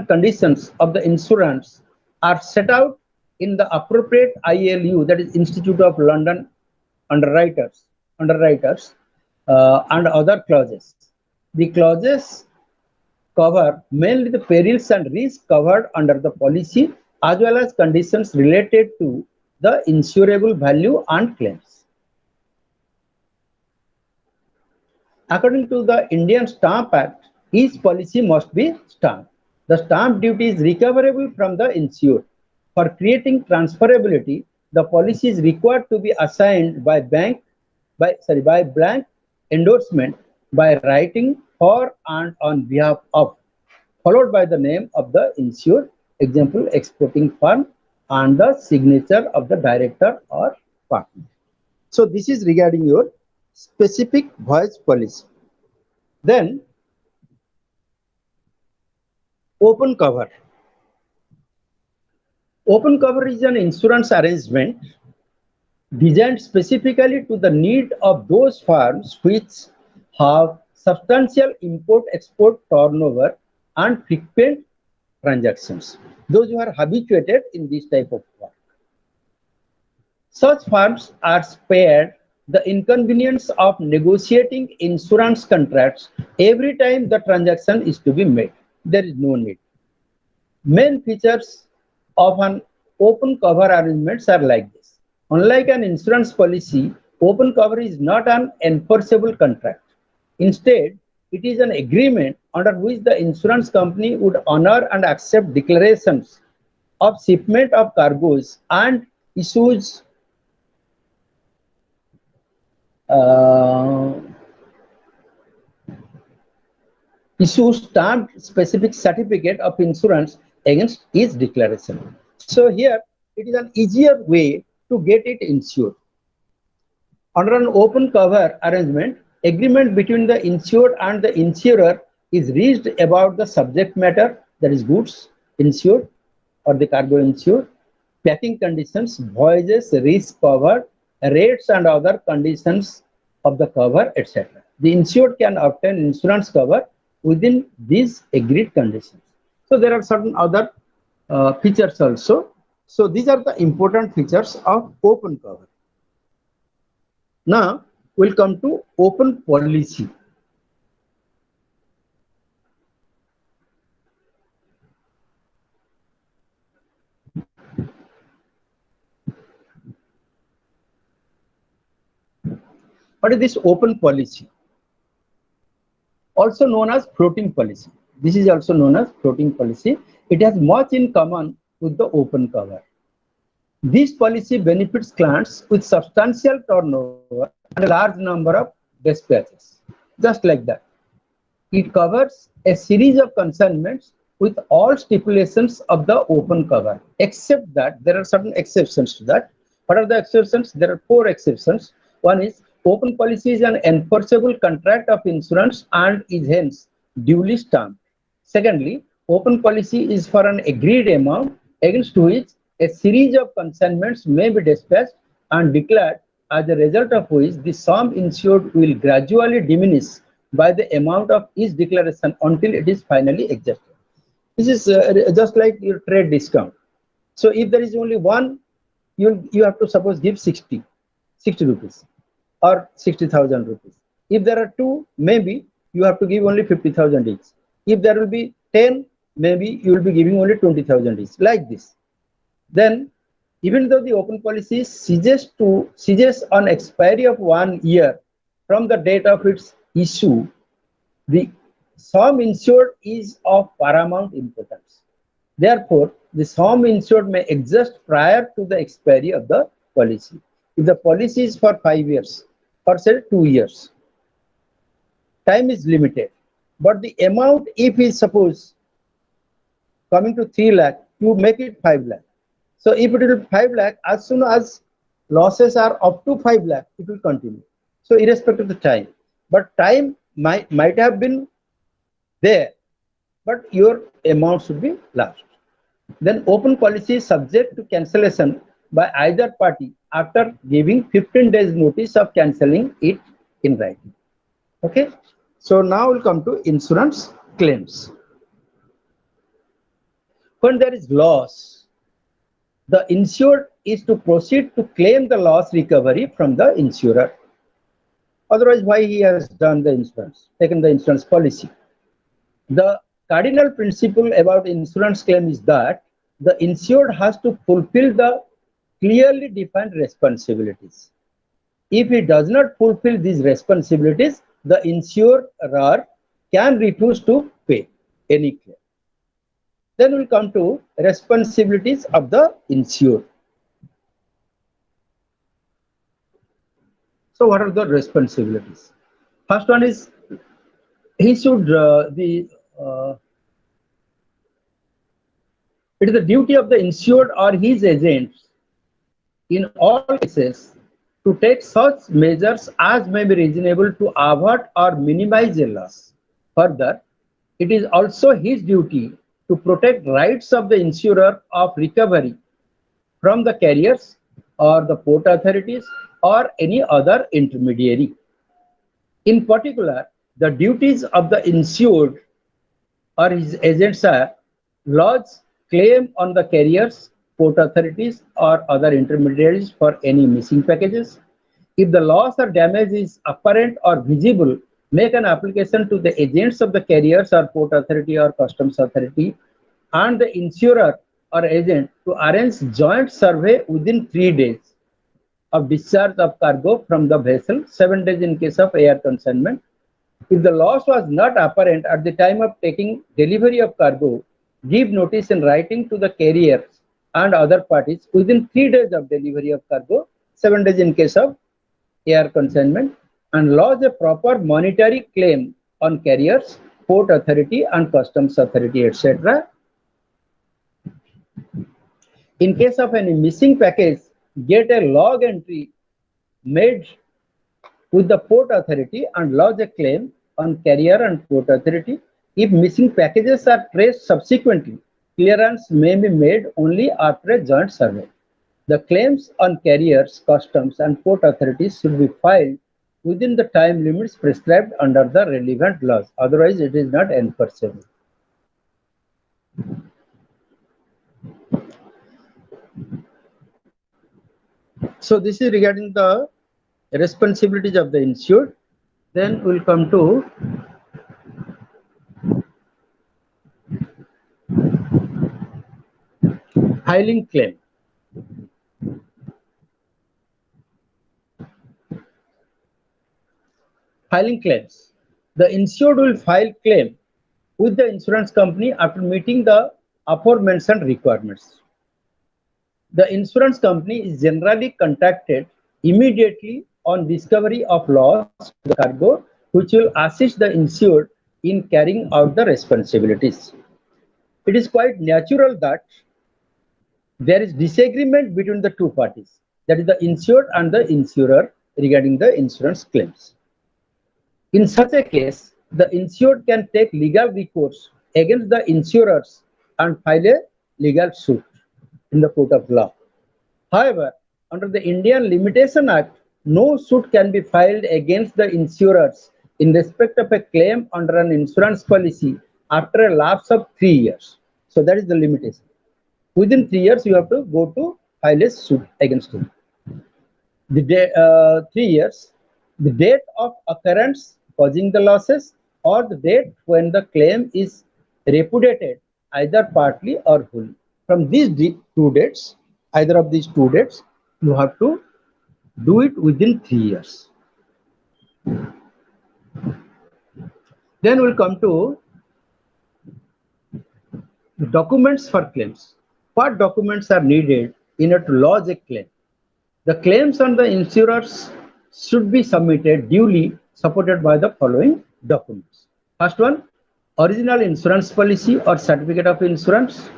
conditions of the insurance are set out in the appropriate ILU, that is Institute of London underwriters, and other clauses. The clauses cover mainly the perils and risks covered under the policy, as well as conditions related to the insurable value and claims. According to the Indian Stamp Act, each policy must be stamped. The stamp duty is recoverable from the insured. For creating transferability, the policy is required to be assigned by blank endorsement by writing for and on behalf of, followed by the name of the insured, example exporting firm, and the signature of the director or partner. So this is regarding your specific voyage policy. Then open cover. Open cover is an insurance arrangement designed specifically to the need of those firms which have substantial import-export turnover and frequent transactions. Those who are habituated in this type of work. Such firms are spared the inconvenience of negotiating insurance contracts every time the transaction is to be made. There is no need. Main features of an open cover arrangements are like this. Unlike an insurance policy, open cover is not an enforceable contract. Instead, it is an agreement under which the insurance company would honor and accept declarations of shipment of cargoes and issues stamped specific certificate of insurance against each declaration. So here it is an easier way to get it insured. Under an open cover arrangement, agreement between the insured and the insurer is reached about the subject matter, that is goods insured or the cargo insured, packing conditions, voyages, risk covered, rates and other conditions of the cover, etc. The insured can obtain insurance cover within these agreed conditions. So there are certain other features also. So these are the important features of open cover. Now we'll come to open policy. What is this open policy? Also known as floating policy. This is also known as floating policy. It has much in common with the open cover. This policy benefits clients with substantial turnover and a large number of dispatches. Just like that. It covers a series of consignments with all stipulations of the open cover, except that there are certain exceptions to that. What are the exceptions? There are 4 exceptions. One is open policy is an enforceable contract of insurance and is hence duly stamped. Secondly, open policy is for an agreed amount against which a series of consignments may be dispatched and declared, as a result of which the sum insured will gradually diminish by the amount of each declaration until it is finally exhausted. This is just like your trade discount. So if there is only one, you have to suppose give 60 rupees or 60,000 rupees. If there are 2, maybe you have to give only 50,000 each. If there will be 10, maybe you will be giving only 20,000 each, like this. Then, even though the open policy ceases on expiry of 1 year from the date of its issue, the sum insured is of paramount importance. Therefore, the sum insured may exist prior to the expiry of the policy. If the policy is for 5 years or say 2 years, time is limited, but the amount, if is suppose coming to 3 lakh, you make it 5 lakh. So if it is 5 lakh, as soon as losses are up to 5 lakh, it will continue. So irrespective of the time, but time might have been there, but your amount should be large. Then open policy is subject to cancellation by either party after giving 15 days notice of cancelling it in writing. Okay. So now we'll come to insurance claims. When there is loss, the insured is to proceed to claim the loss recovery from the insurer. Otherwise, why he has done the insurance, taken the insurance policy? The cardinal principle about insurance claim is that the insured has to fulfill the clearly defined responsibilities. If he does not fulfill these responsibilities, the insurer can refuse to pay any claim. Then we'll come to responsibilities of the insured. So what are the responsibilities? First one is he should it is the duty of the insured or his agents in all cases to take such measures as may be reasonable to avert or minimize a loss. Further, it is also his duty to protect rights of the insurer of recovery from the carriers or the port authorities or any other intermediary. In particular, the duties of the insured or his agents are lodge claim on the carriers, port authorities, or other intermediaries for any missing packages. If the loss or damage is apparent or visible, make an application to the agents of the carriers or port authority or customs authority and the insurer or agent to arrange joint survey within 3 days of discharge of cargo from the vessel, 7 days in case of air consignment. If the loss was not apparent at the time of taking delivery of cargo, give notice in writing to the carriers and other parties within 3 days of delivery of cargo, 7 days in case of air consignment, and lodge a proper monetary claim on carriers, port authority, and customs authority, etc. In case of any missing package, get a log entry made with the port authority and lodge a claim on carrier and port authority. If missing packages are traced subsequently, clearance may be made only after a joint survey. The claims on carriers, customs, and port authorities should be filed within the time limits prescribed under the relevant laws. Otherwise, it is not enforceable. So this is regarding the responsibilities of the insured. Then we'll come to filing claim. Filing claims. The insured will file claim with the insurance company after meeting the aforementioned requirements. The insurance company is generally contacted immediately on discovery of loss to the cargo, which will assist the insured in carrying out the responsibilities. It is quite natural that there is disagreement between the two parties, that is the insured and the insurer, regarding the insurance claims. In such a case, the insured can take legal recourse against the insurers and file a legal suit in the court of law. However, under the Indian Limitation Act, no suit can be filed against the insurers in respect of a claim under an insurance policy after a lapse of 3 years. So that is the limitation. Within 3 years, you have to go to file a suit against him. The day, 3 years, the date of occurrence causing the losses, or the date when the claim is repudiated, either partly or wholly. From these two dates, either of these two dates, you have to do it within 3 years. Then we'll come to the documents for claims. What documents are needed in order to lodge a claim? The claims on the insurers should be submitted duly, supported by the following documents. First one, original insurance policy or certificate of insurance,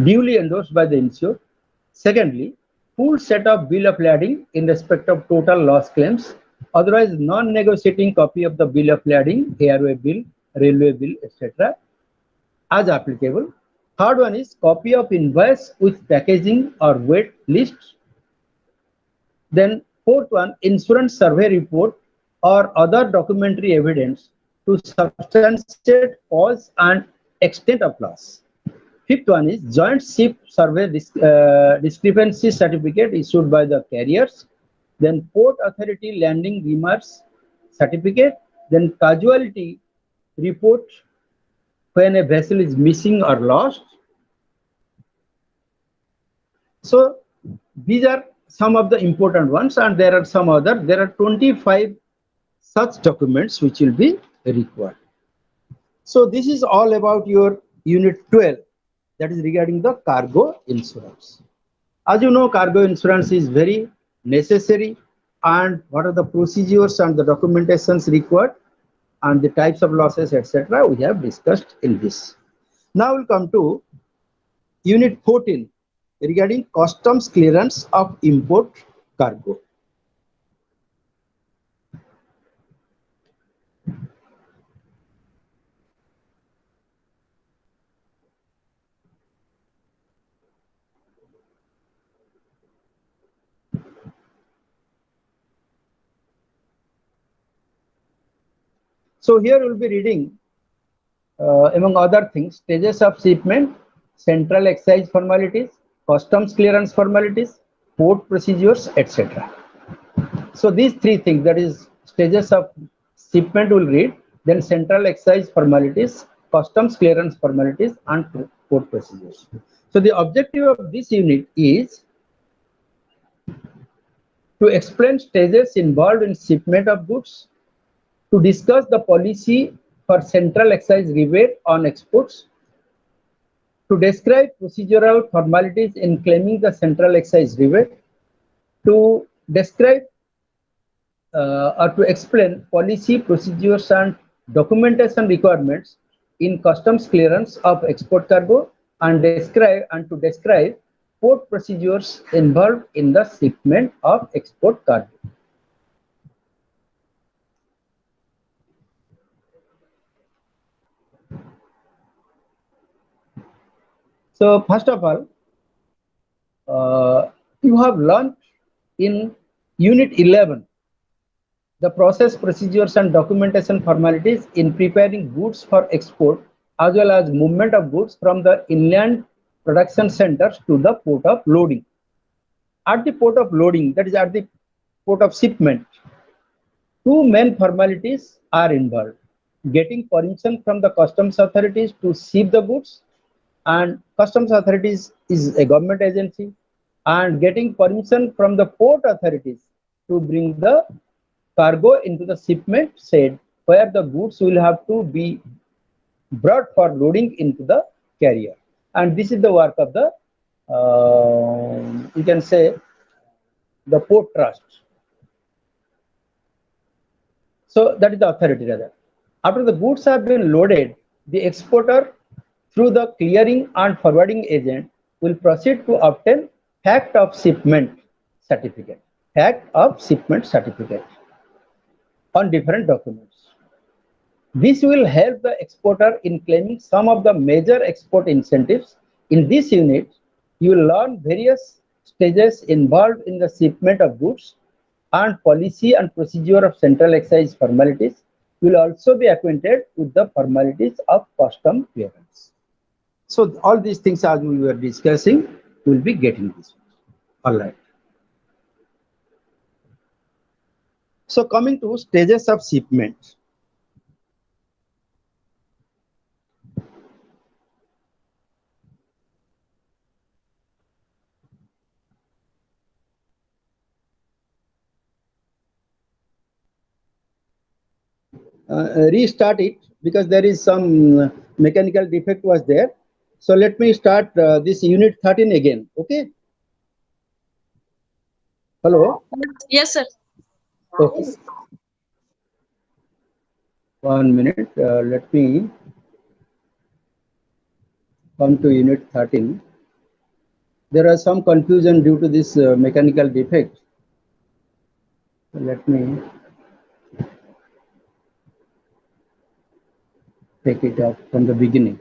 duly endorsed by the insured. Secondly, full set of bill of lading in respect of total loss claims, otherwise non-negotiating copy of the bill of lading, airway bill, railway bill, etc. as applicable. Third one is copy of invoice with packaging or weight list. Then fourth one, insurance survey report or other documentary evidence to substantiate cause and extent of loss. Fifth one is joint ship survey discrepancy certificate issued by the carriers. Then port authority landing remarks certificate. Then casualty report when a vessel is missing or lost. So these are some of the important ones, and there are some other. There are 25 such documents which will be required. So this is all about your unit 12, that is regarding the cargo insurance. As you know, cargo insurance is very necessary, and what are the procedures and the documentations required and the types of losses, etc. we have discussed in this. Now we'll come to unit 14 regarding customs clearance of import cargo. So here we'll be reading, among other things, stages of shipment, central excise formalities, customs clearance formalities, port procedures, etc. So these three things, that is stages of shipment, will read, then central excise formalities, customs clearance formalities, and port procedures. So the objective of this unit is to explain stages involved in shipment of goods, to discuss the policy for central excise rebate on exports, to describe procedural formalities in claiming the central excise rebate, to describe or to explain policy, procedures, and documentation requirements in customs clearance of export cargo, and to describe port procedures involved in the shipment of export cargo. So first of all, you have learned in Unit 11 the process, procedures, and documentation formalities in preparing goods for export, as well as movement of goods from the inland production centers to the port of loading. At the port of loading, that is at the port of shipment, two main formalities are involved: getting permission from the customs authorities to ship the goods, and customs authorities is a government agency, and getting permission from the port authorities to bring the cargo into the shipment shed, where the goods will have to be brought for loading into the carrier. And this is the work of the, you can say, the port trust. So that is the authority rather. After the goods have been loaded, the exporter, through the clearing and forwarding agent, will proceed to obtain fact of shipment certificate. Fact of shipment certificate on different documents. This will help the exporter in claiming some of the major export incentives. In this unit, you will learn various stages involved in the shipment of goods and policy and procedure of central excise formalities. You will also be acquainted with the formalities of custom clearance. So all these things, as we were discussing, we will be getting this. All right. So coming to stages of shipment. Restart it because there is some mechanical defect was there. So let me start this unit 13 again. Okay. Hello. Yes, sir. Okay. 1 minute. Let me come to unit 13. There are some confusion due to this mechanical defect. Let me take it up from the beginning.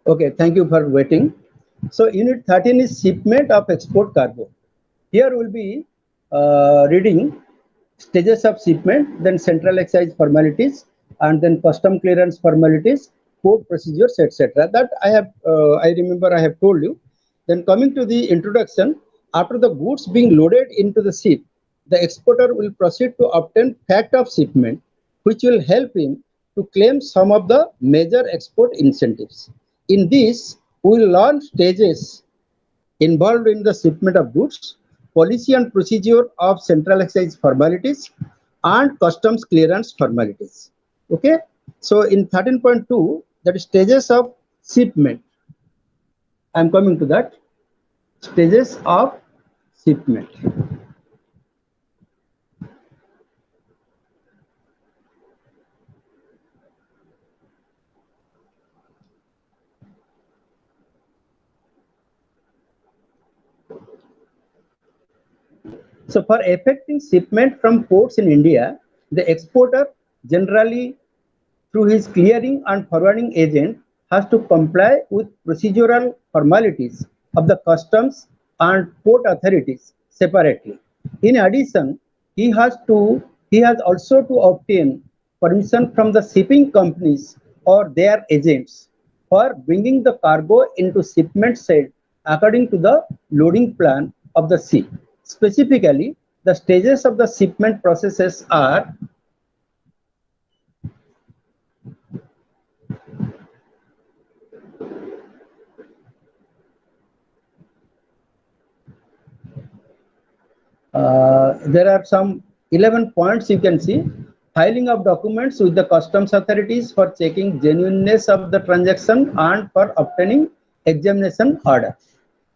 Okay, thank you for waiting. So unit 13 is shipment of export cargo. Here we'll be reading stages of shipment, then central excise formalities, and then custom clearance formalities, port procedures, etc. That I remember I have told you. Then coming to the introduction, after the goods being loaded into the ship, the exporter will proceed to obtain fact of shipment, which will help him to claim some of the major export incentives. In this, we will learn stages involved in the shipment of goods, policy and procedure of central excise formalities, and customs clearance formalities. Okay, so in 13.2, that is stages of shipment. I am coming to that. Stages of shipment. So for effecting shipment from ports in India, the exporter generally through his clearing and forwarding agent has to comply with procedural formalities of the customs and port authorities separately. In addition, he has also to obtain permission from the shipping companies or their agents for bringing the cargo into shipment shed according to the loading plan of the ship. Specifically, the stages of the shipment processes are there are some 11 points you can see. Filing of documents with the customs authorities for checking genuineness of the transaction and for obtaining examination order.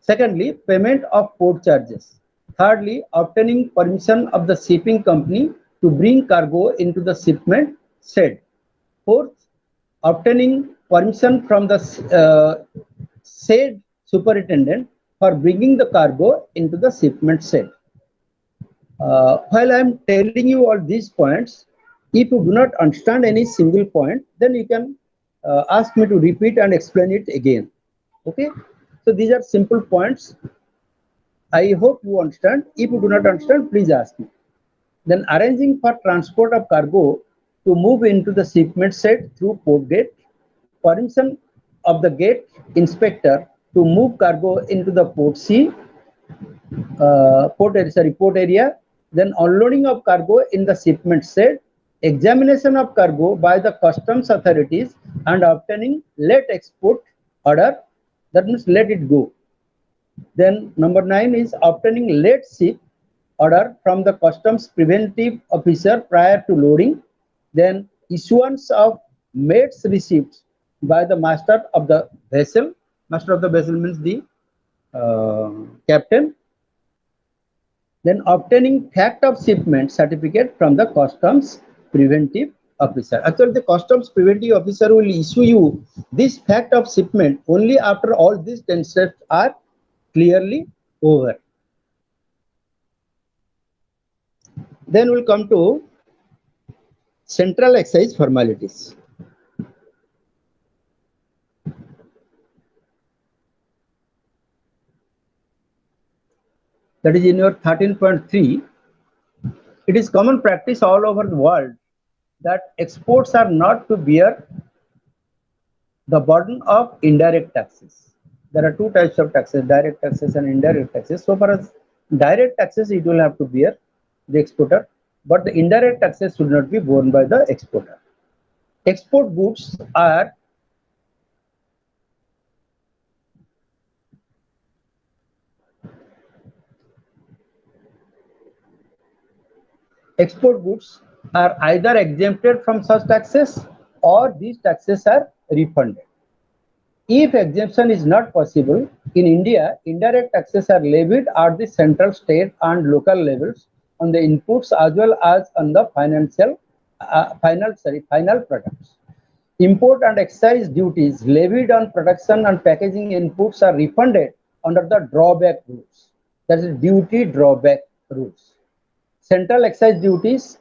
Secondly, payment of port charges. Thirdly, obtaining permission of the shipping company to bring cargo into the shipment shed. Fourth, obtaining permission from the said superintendent for bringing the cargo into the shipment shed. While I am telling you all these points, if you do not understand any single point, then you can ask me to repeat and explain it again. Okay, so these are simple points. I hope you understand. If you do not understand, please ask me. Then arranging for transport of cargo to move into the shipment shed through port gate, permission of the gate inspector to move cargo into the port port area, then unloading of cargo in the shipment shed, examination of cargo by the customs authorities and obtaining late export order, that means let it go. Then number 9 is obtaining late ship order from the customs preventive officer prior to loading, then issuance of mates receipts by the master of the vessel. Master of the vessel means the captain. Then obtaining fact of shipment certificate from the customs preventive officer. Actually, the customs preventive officer will issue you this fact of shipment only after all these 10 steps are clearly over. Then we'll come to central excise formalities. That is in your 13.3. It is common practice all over the world that exports are not to bear the burden of indirect taxes. There are two types of taxes, direct taxes and indirect taxes. So far as direct taxes, it will have to bear the exporter, but the indirect taxes should not be borne by the exporter. Export goods are either exempted from such taxes or these taxes are refunded. If exemption is not possible, in India, indirect taxes are levied at the central, state and local levels on the inputs as well as on the final products. Import and excise duties levied on production and packaging inputs are refunded under the drawback rules. That is duty drawback rules. Central excise duties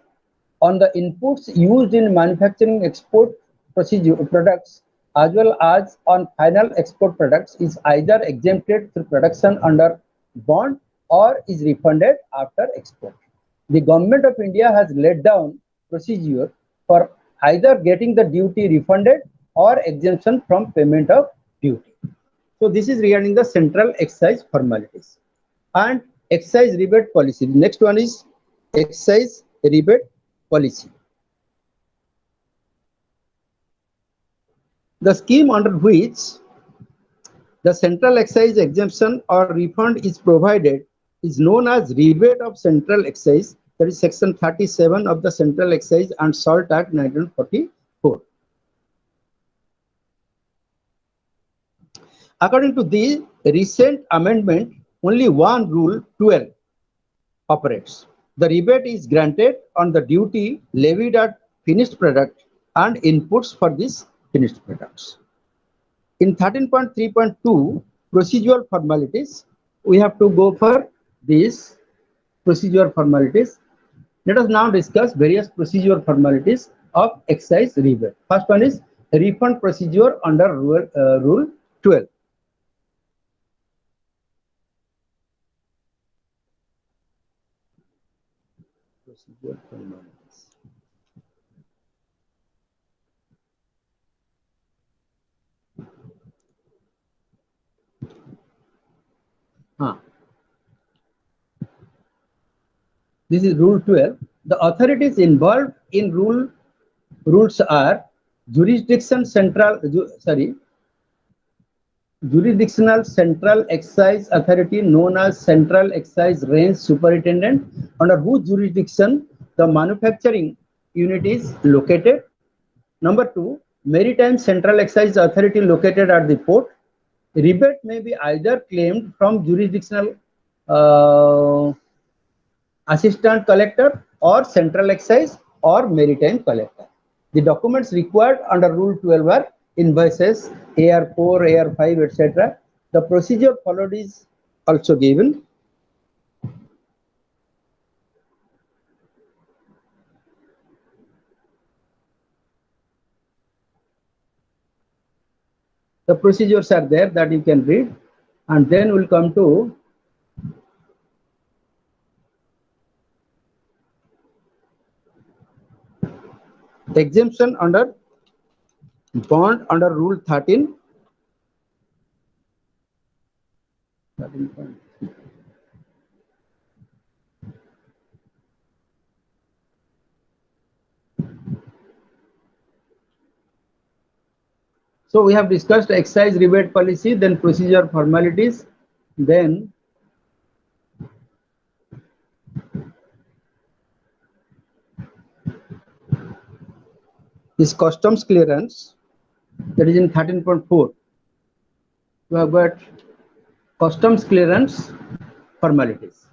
on the inputs used in manufacturing export procedure products as well as on final export products is either exempted through production under bond or is refunded after export. The government of India has laid down procedure for either getting the duty refunded or exemption from payment of duty. So this is regarding the central excise formalities and excise rebate policy. The next one is excise rebate policy. The scheme under which the central excise exemption or refund is provided is known as rebate of central excise. That is section 37 of the Central Excise and Salt Act 1944. According to the recent amendment, only one rule 12 operates. The rebate is granted on the duty levied at finished product and inputs for these finished products. In 13.3.2 procedural formalities, we have to go for these procedural formalities. Let us now discuss various procedural formalities of excise rebate. First one is refund procedure under Rule 12. Procedure formalities. This is Rule 12. The authorities involved in rules are jurisdictional central excise authority known as Central Excise Range Superintendent, under whose jurisdiction the manufacturing unit is located. Number 2, Maritime Central Excise Authority located at the port. Rebate may be either claimed from jurisdictional assistant collector or central excise or maritime collector. The documents required under Rule 12 are invoices, AR4, AR5, etc. The procedure followed is also given. The procedures are there that you can read, and then we'll come to exemption under bond under Rule 13. So we have discussed excise rebate policy, then procedure formalities, then this customs clearance, that is in 13.4. We have got customs clearance formalities.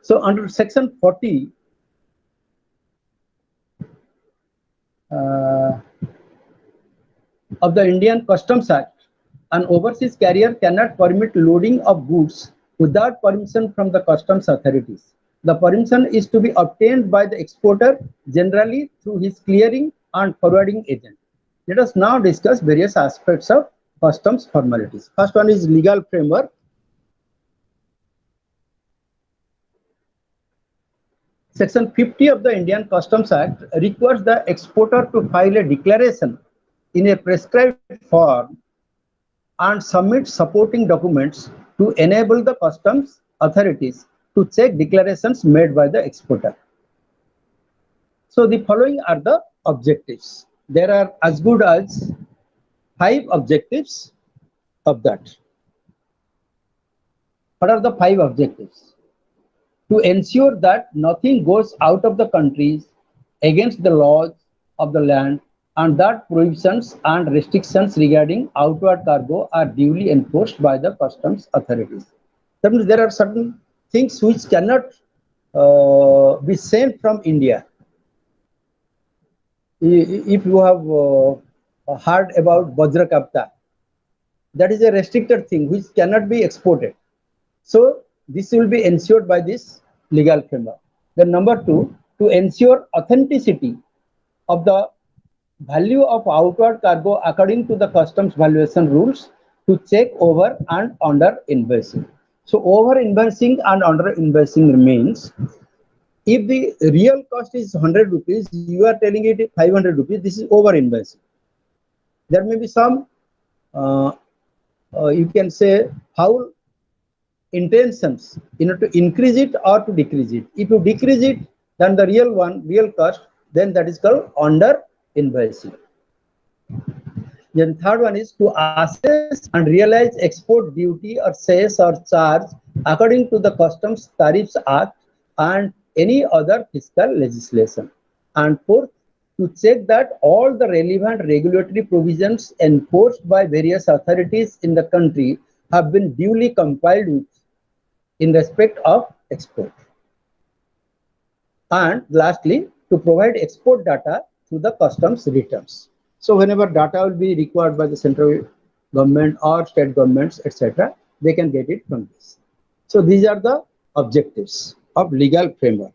So under section 40 of the Indian Customs Act, an overseas carrier cannot permit loading of goods without permission from the customs authorities. The permission is to be obtained by the exporter, generally through his clearing and forwarding agent. Let us now discuss various aspects of customs formalities. First one is legal framework. Section 50 of the Indian Customs Act requires the exporter to file a declaration in a prescribed form and submit supporting documents to enable the customs authorities to check declarations made by the exporter. So the following are the objectives. There are as good as 5 objectives of that. What are the 5 objectives? To ensure that nothing goes out of the countries against the laws of the land, and that prohibitions and restrictions regarding outward cargo are duly enforced by the customs authorities. That means there are certain things which cannot be sent from India. If you have heard about Vajra Kapta, that is a restricted thing which cannot be exported. So this will be ensured by this legal framework. Then number 2, to ensure authenticity of the value of outward cargo according to the customs valuation rules, to check over and under invoicing. So over invoicing and under invoicing means, if the real cost is 100 rupees, you are telling it 500 rupees, this is over invoicing. There may be some, you can say, how intentions, to increase it or to decrease it. If you decrease it, then the real cost, then that is called under invoicing. Then third one is to assess and realize export duty or cess or charge according to the Customs Tariffs Act and any other fiscal legislation. And fourth, to check that all the relevant regulatory provisions enforced by various authorities in the country have been duly complied with in respect of export. And lastly, to provide export data through the customs returns. So whenever data will be required by the central government or state governments, etc., they can get it from this. So these are the objectives of legal framework.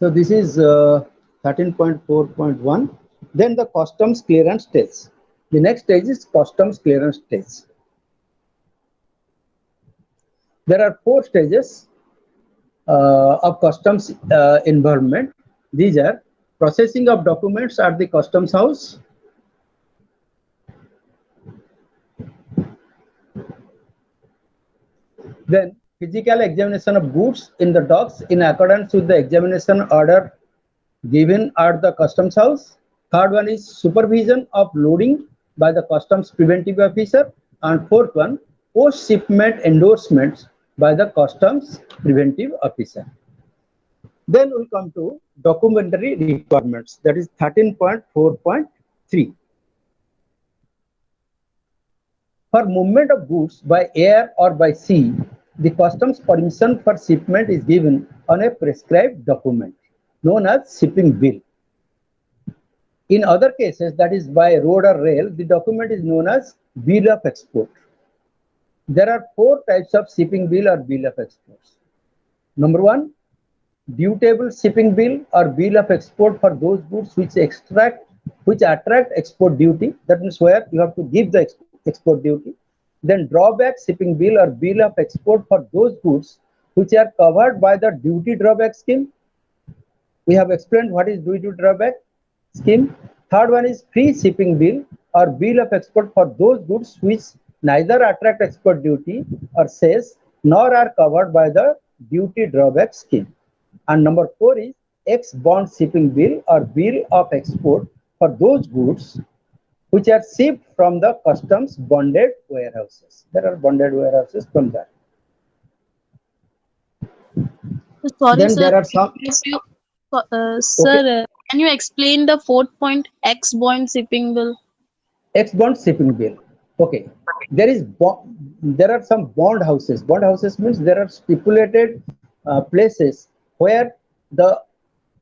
So this is 13.4.1. Then the customs clearance stage. The next stage is customs clearance stage. There are 4 stages of customs involvement. These are processing of documents at the customs house, then physical examination of goods in the docks in accordance with the examination order given at the customs house. Third one is supervision of loading by the customs preventive officer, and fourth one, post shipment endorsements by the customs preventive officer. Then we'll come to documentary requirements, that is 13.4.3. For movement of goods by air or by sea, the customs permission for shipment is given on a prescribed document known as shipping bill. In other cases, that is by road or rail, the document is known as bill of export. There are 4 types of shipping bill or bill of exports. Number 1, dutiable shipping bill or bill of export for those goods which attract export duty. That means where you have to give the export duty. Then drawback shipping bill or bill of export for those goods which are covered by the duty drawback scheme. We have explained what is duty drawback scheme. Third one is free shipping bill or bill of export for those goods which neither attract export duty or cess nor are covered by the duty drawback scheme. And number 4 is ex-bond shipping bill or bill of export for those goods which are shipped from the customs bonded warehouses. There are bonded warehouses from that. Sorry, Then sir. there are some. Sir, can you explain the 4th point, ex-bond shipping bill? Ex-bond shipping bill. Okay. There are some bond houses. Bond houses means there are stipulated places where the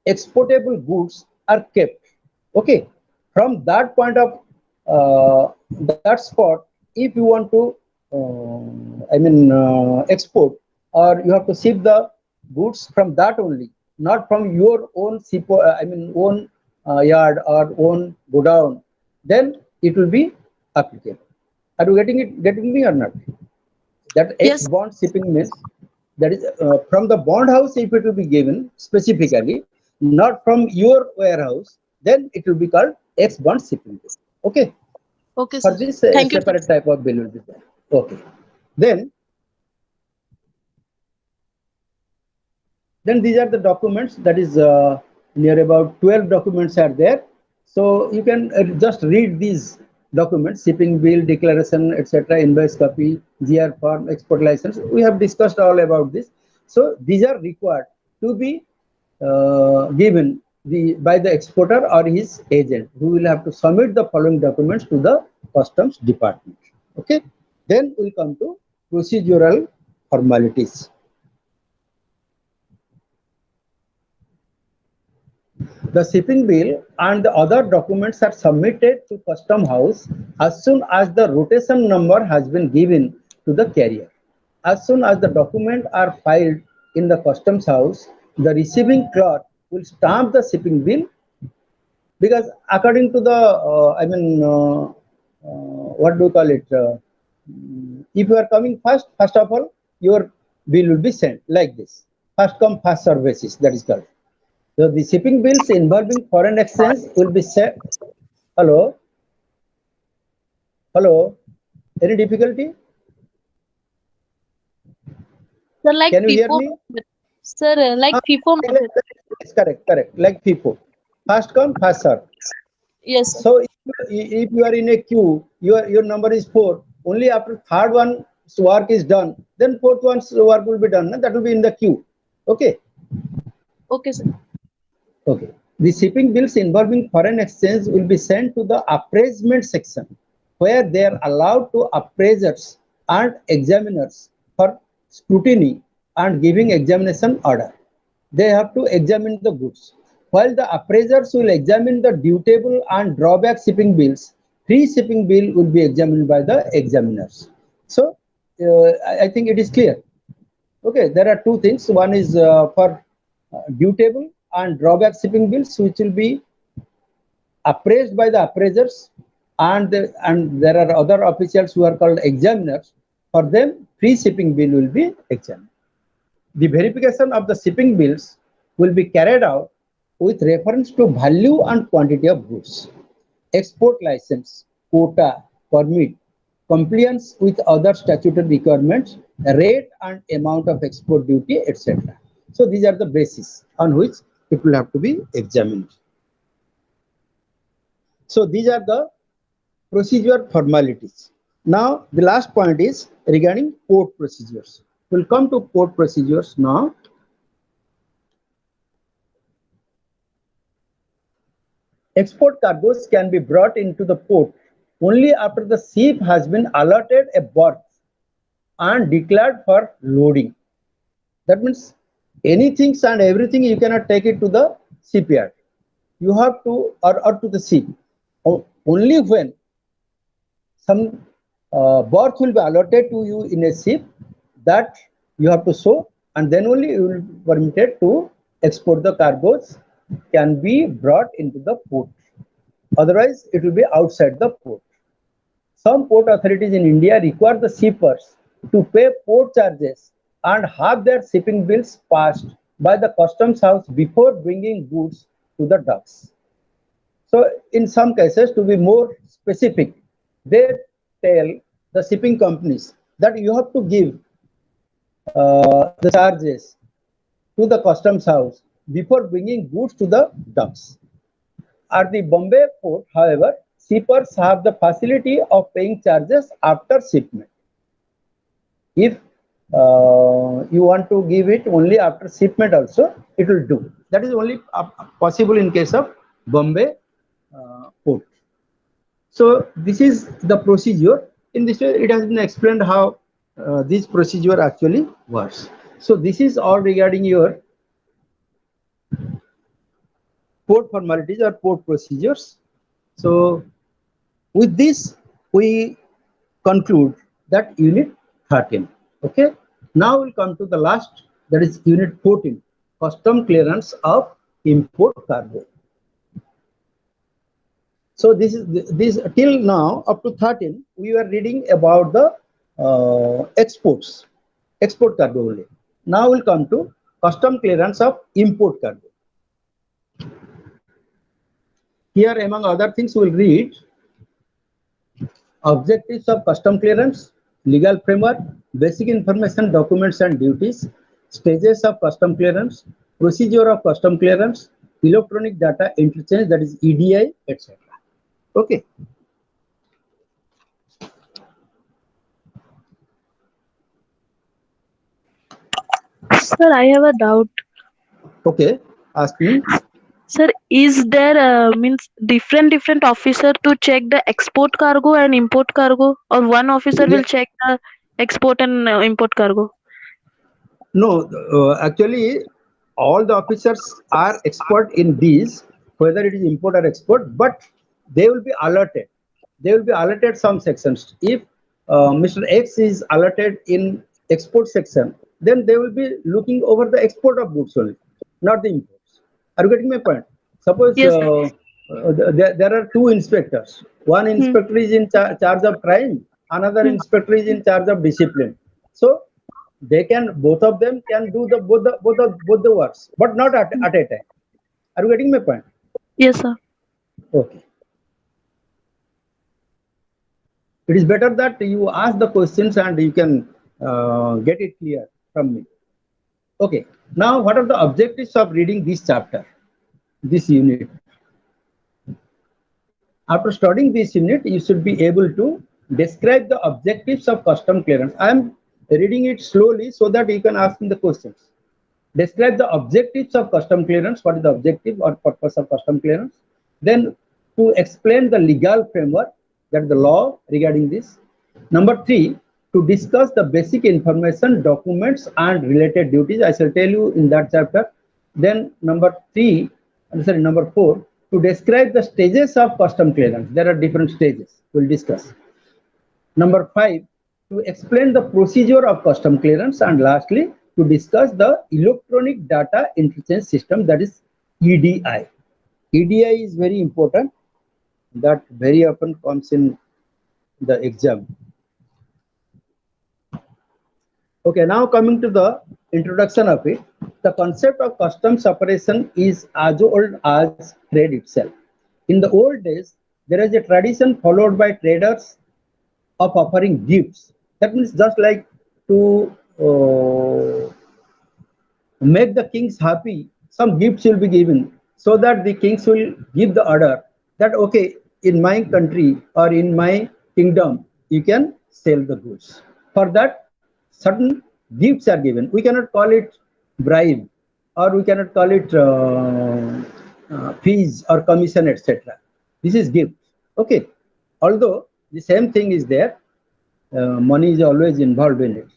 exportable goods are kept. Okay. From that point of that spot, if you want to export, or you have to ship the goods from that only, not from your own yard or own godown, then it will be applicable. Are you getting me or not? That Yes. ex-bond shipping means that is from the bond house. If it will be given specifically, not from your warehouse, then it will be called ex-bond shipping bill. Okay. Okay, For sir. this Thank you. separate type of bill will be there. Okay. Then these are the documents, that is near about 12 documents are there. So you can just read these documents: shipping bill, declaration, etc., invoice copy, GR form, export license. We have discussed all about this. So these are required to be given by the exporter or his agent, who will have to submit the following documents to the customs department. Okay. Then we'll come to procedural formalities. The shipping bill and the other documents are submitted to Custom House as soon as the rotation number has been given to the carrier. As soon as the documents are filed in the Customs House, the receiving clerk will stamp the shipping bill, because according to the what do you call it? If you are coming first of all, your bill will be sent like this. First come, first serve basis, that is called. So the shipping bills involving foreign exchange will be set. Hello? Hello? Any difficulty? Sir, like Can you hear FIFO, me? sir, like FIFO method. Yes, correct. Like FIFO. First come, first serve. Yes, sir. So if you are in a queue, your number is 4. Only after third one's work is done, then fourth one's work will be done. That will be in the queue. Okay. Okay, sir. Okay. The shipping bills involving foreign exchange will be sent to the appraisement section, where they are allowed to appraisers and examiners for scrutiny and giving examination order. They have to examine the goods. While the appraisers will examine the dutiable and drawback shipping bills, free shipping bill will be examined by the examiners. So I think it is clear. Okay, there are 2 things. One is for dutiable and drawback shipping bills, which will be appraised by the appraisers, and there are other officials who are called examiners. For them, free shipping bill will be examined. The verification of the shipping bills will be carried out with reference to value and quantity of goods, export license, quota, permit, compliance with other statutory requirements, rate and amount of export duty, etc. So these are the basis on which it will have to be examined. So these are the procedure formalities. Now the last point is regarding port procedures. We'll come to port procedures now. Export cargoes can be brought into the port only after the ship has been allotted a berth and declared for loading. That means anything and everything you cannot take it to the shipyard. You have to, or to the ship. Only when some berth will be allotted to you in a ship, that you have to show, and then only you will be permitted to export the cargoes can be brought into the port. Otherwise, it will be outside the port. Some port authorities in India require the shippers to pay port charges and have their shipping bills passed by the customs house before bringing goods to the docks. So in some cases, to be more specific, they tell the shipping companies that you have to give the charges to the customs house before bringing goods to the docks. At the Bombay port, however, shippers have the facility of paying charges after shipment. If you want to give it only after shipment also, it will do. That is only possible in case of Bombay port. So this is the procedure. In this way, it has been explained how this procedure actually works. So this is all regarding your port formalities or port procedures. So with this, we conclude that unit 13. Okay. Now we'll come to the last, that is unit 14, custom clearance of import cargo. So this is till now up to 13 we were reading about the export cargo only. Now we'll come to custom clearance of import cargo. Here, among other things, we'll read objectives of custom clearance, legal framework, basic information, documents and duties, stages of custom clearance, procedure of custom clearance, electronic data interchange, that is EDI, etc. Okay. Sir, I have a doubt. Okay, ask me. Sir, is there means different officer to check the export cargo and import cargo, or one officer will check the export and import cargo? No, actually, all the officers are expert in these, whether it is import or export, but they will be alerted. They will be alerted some sections. If Mr. X is alerted in export section, then they will be looking over the export of goods only, not the imports. Are you getting my point? Suppose Yes, there are two inspectors. One inspector is in charge of crime, another inspector is in charge of discipline. So they can, both of them can do both the works, but not at a time. Are you getting my point? Yes, sir. Okay. It is better that you ask the questions and you can get it clear from me. Okay. Now, what are the objectives of reading this chapter, this unit? After studying this unit, you should be able to describe the objectives of custom clearance. I am reading it slowly so that you can ask me the questions. Describe the objectives of custom clearance. What is the objective or purpose of custom clearance? Then to explain the legal framework, that is the law regarding this. Number 3, to discuss the basic information, documents and related duties. I shall tell you in that chapter. Then number 4, to describe the stages of custom clearance. There are different stages. We'll discuss. Number 5, to explain the procedure of custom clearance, and lastly, to discuss the electronic data interchange system, that is EDI. EDI is very important. That very often comes in the exam. Okay, now coming to the introduction of it, the concept of customs operation is as old as trade itself. In the old days, there is a tradition followed by traders of offering gifts. That means just like to make the kings happy, some gifts will be given so that the kings will give the order that okay, in my country or in my kingdom, you can sell the goods. For that, certain gifts are given. We cannot call it bribe or we cannot call it fees or commission, etc. This is gift. Okay. Although the same thing is there, money is always involved in it.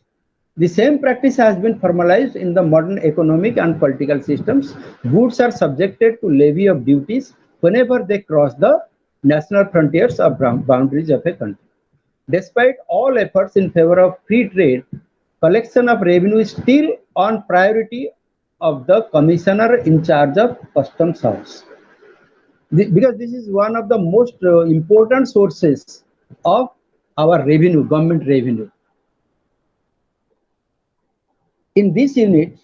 The same practice has been formalized in the modern economic and political systems. Goods are subjected to levy of duties whenever they cross the national frontiers or boundaries of a country. Despite all efforts in favor of free trade, collection of revenue is still on priority of the commissioner in charge of customs house. Because this is one of the most important sources of our revenue, government revenue. In this unit,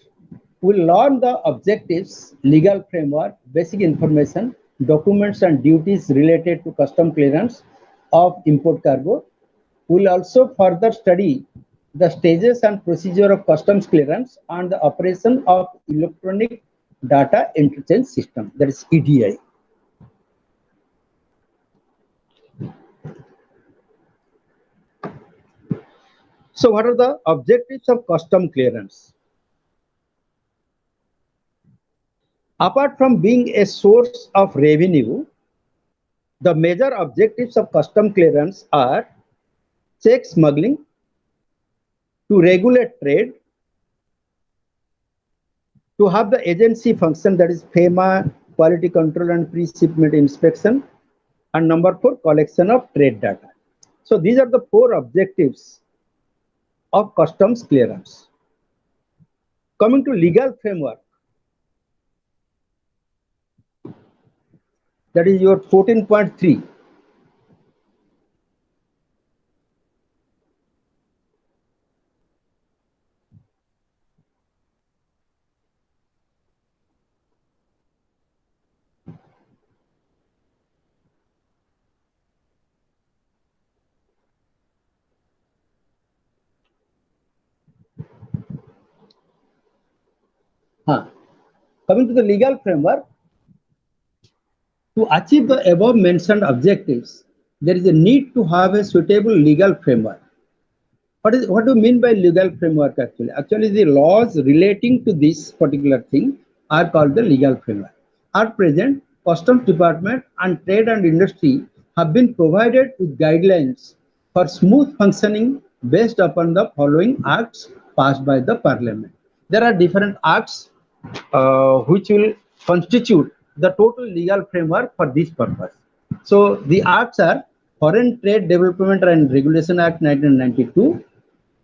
we'll learn the objectives, legal framework, basic information, documents and duties related to custom clearance of import cargo. We'll also further study the stages and procedure of customs clearance and the operation of electronic data interchange system, that is EDI. So what are the objectives of custom clearance? Apart from being a source of revenue, the major objectives of custom clearance are check smuggling, to regulate trade, to have the agency function, that is FEMA, quality control and pre-shipment inspection, and number 4, collection of trade data. So these are the 4 objectives of customs clearance. Coming to legal framework, that is your 14.3. Coming to the legal framework, to achieve the above mentioned objectives, there is a need to have a suitable legal framework. What do you mean by legal framework actually? Actually, the laws relating to this particular thing are called the legal framework. At present, Customs Department and Trade and Industry have been provided with guidelines for smooth functioning based upon the following acts passed by the Parliament. There are different acts which will constitute the total legal framework for this purpose. So the acts are Foreign Trade Development and Regulation Act 1992,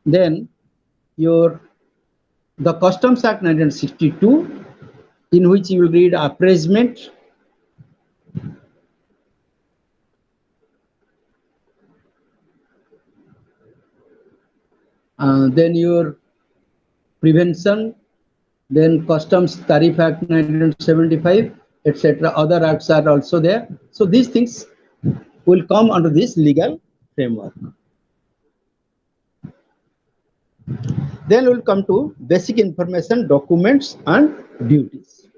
then the Customs Act 1962, in which you will read appraisement, then your prevention, then Customs Tariff Act 1975, etc. Other acts are also there. So these things will come under this legal framework. Then we'll come to basic information, documents and duties.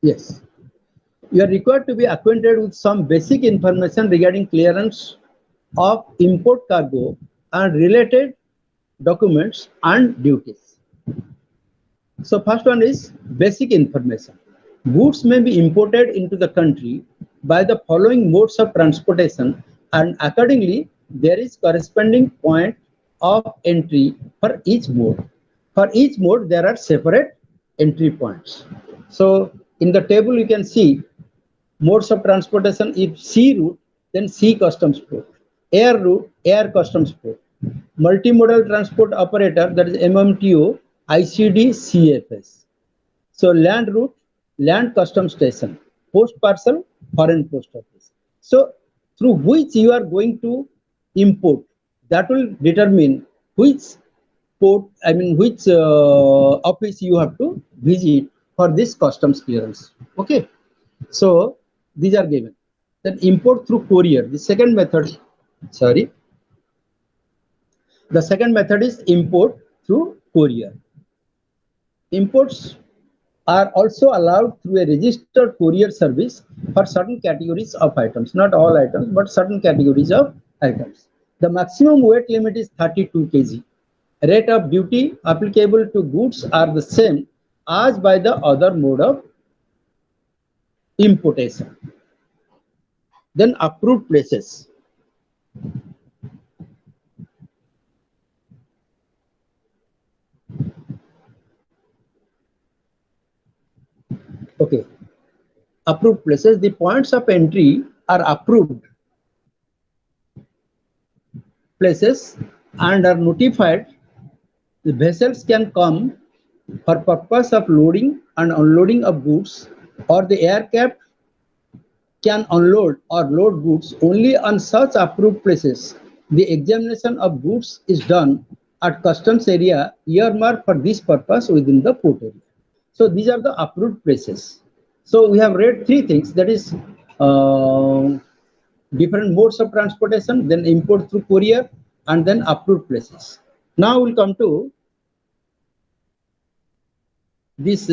Yes, you are required to be acquainted with some basic information regarding clearance of import cargo and related documents and duties. So first one is basic information. Goods may be imported into the country by the following modes of transportation, and accordingly there is corresponding point of entry for each mode. For each mode there are separate entry points. So in the table you can see modes of transportation. If sea route, then sea customs port, air route, air customs port, multimodal transport operator, that is MMTO, ICD, CFS. So land route, land custom station, post parcel, foreign post office. So through which you are going to import, that will determine which port, I mean which office you have to visit for this customs clearance. Okay, so these are given. Then import through courier. The second method, sorry, the second method is import through courier. Imports are also allowed through a registered courier service for certain categories of items, not all items, but certain categories of items. The maximum weight limit is 32 kg. Rate of duty applicable to goods are the same as by the other mode of importation. Then approved places. Okay, approved places. The points of entry are approved places and are notified. The vessels can come for purpose of loading and unloading of goods, or the aircraft can unload or load goods only on such approved places. The examination of goods is done at customs area earmarked for this purpose within the port area. So these are the approved places. So we have read three things, that is different modes of transportation, then import through courier, and then approved places. Now we'll come to this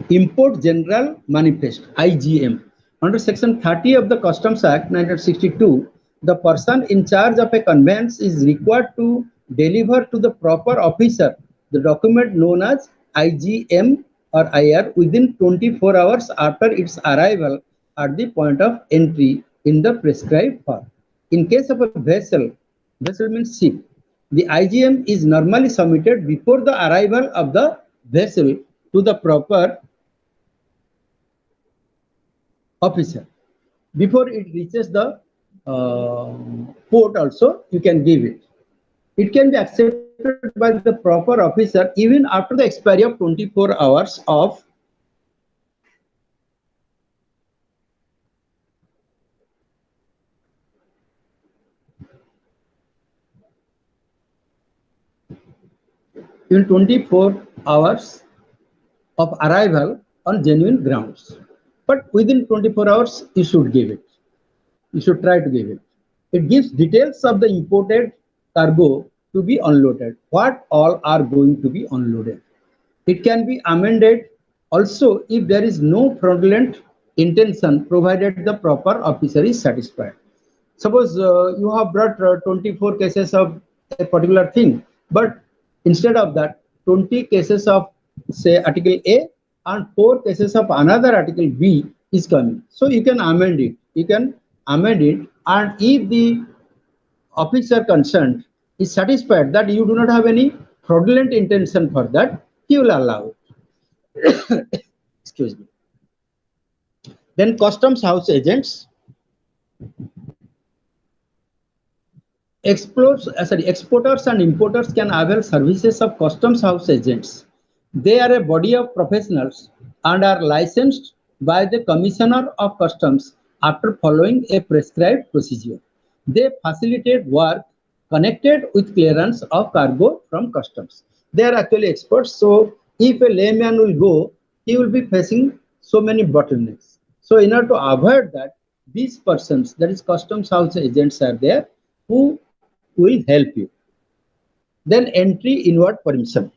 Import General Manifest, IGM. Under Section 30 of the Customs Act 1962, the person in charge of a conveyance is required to deliver to the proper officer the document known as IGM or IR within 24 hours after its arrival at the point of entry in the prescribed form. In case of a vessel, vessel means ship, the IGM is normally submitted before the arrival of the vessel to the proper officer. Before it reaches the port also, you can give it. It can be accepted by the proper officer even after the expiry of 24 hours of in 24 hours of arrival on genuine grounds. But within 24 hours, you should give it. You should try to give it. It gives details of the imported cargo to be unloaded, what all are going to be unloaded. It can be amended also if there is no fraudulent intention, provided the proper officer is satisfied. Suppose you have brought 24 cases of a particular thing, but instead of that, 20 cases of, say, article A and 4 cases of another article B is coming. So you can amend it. You can amend it, and if the officer concerned is satisfied that you do not have any fraudulent intention for that, he will allow it. Excuse me. Then customs house agents. Exporters and importers can avail services of customs house agents. They are a body of professionals and are licensed by the Commissioner of Customs after following a prescribed procedure. They facilitate work connected with clearance of cargo from customs. They are actually experts. So if a layman will go, he will be facing so many bottlenecks. So in order to avoid that, these persons, that is customs house agents, are there who will help you. Then entry inward permission.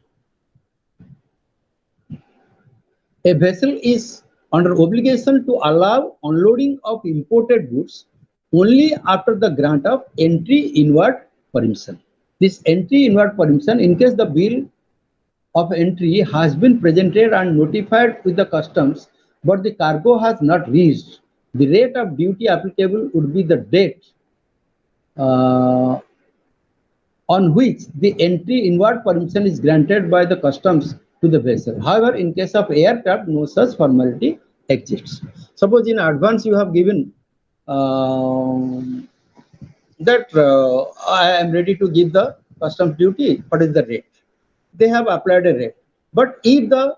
A vessel is under obligation to allow unloading of imported goods only after the grant of entry inward permission. This entry inward permission, in case the bill of entry has been presented and notified with the customs, but the cargo has not reached, the rate of duty applicable would be the date on which the entry inward permission is granted by the customs to the vessel. However, in case of aircraft, no such formality exists. Suppose in advance you have given that I am ready to give the customs duty. What is the rate? They have applied a rate. But if the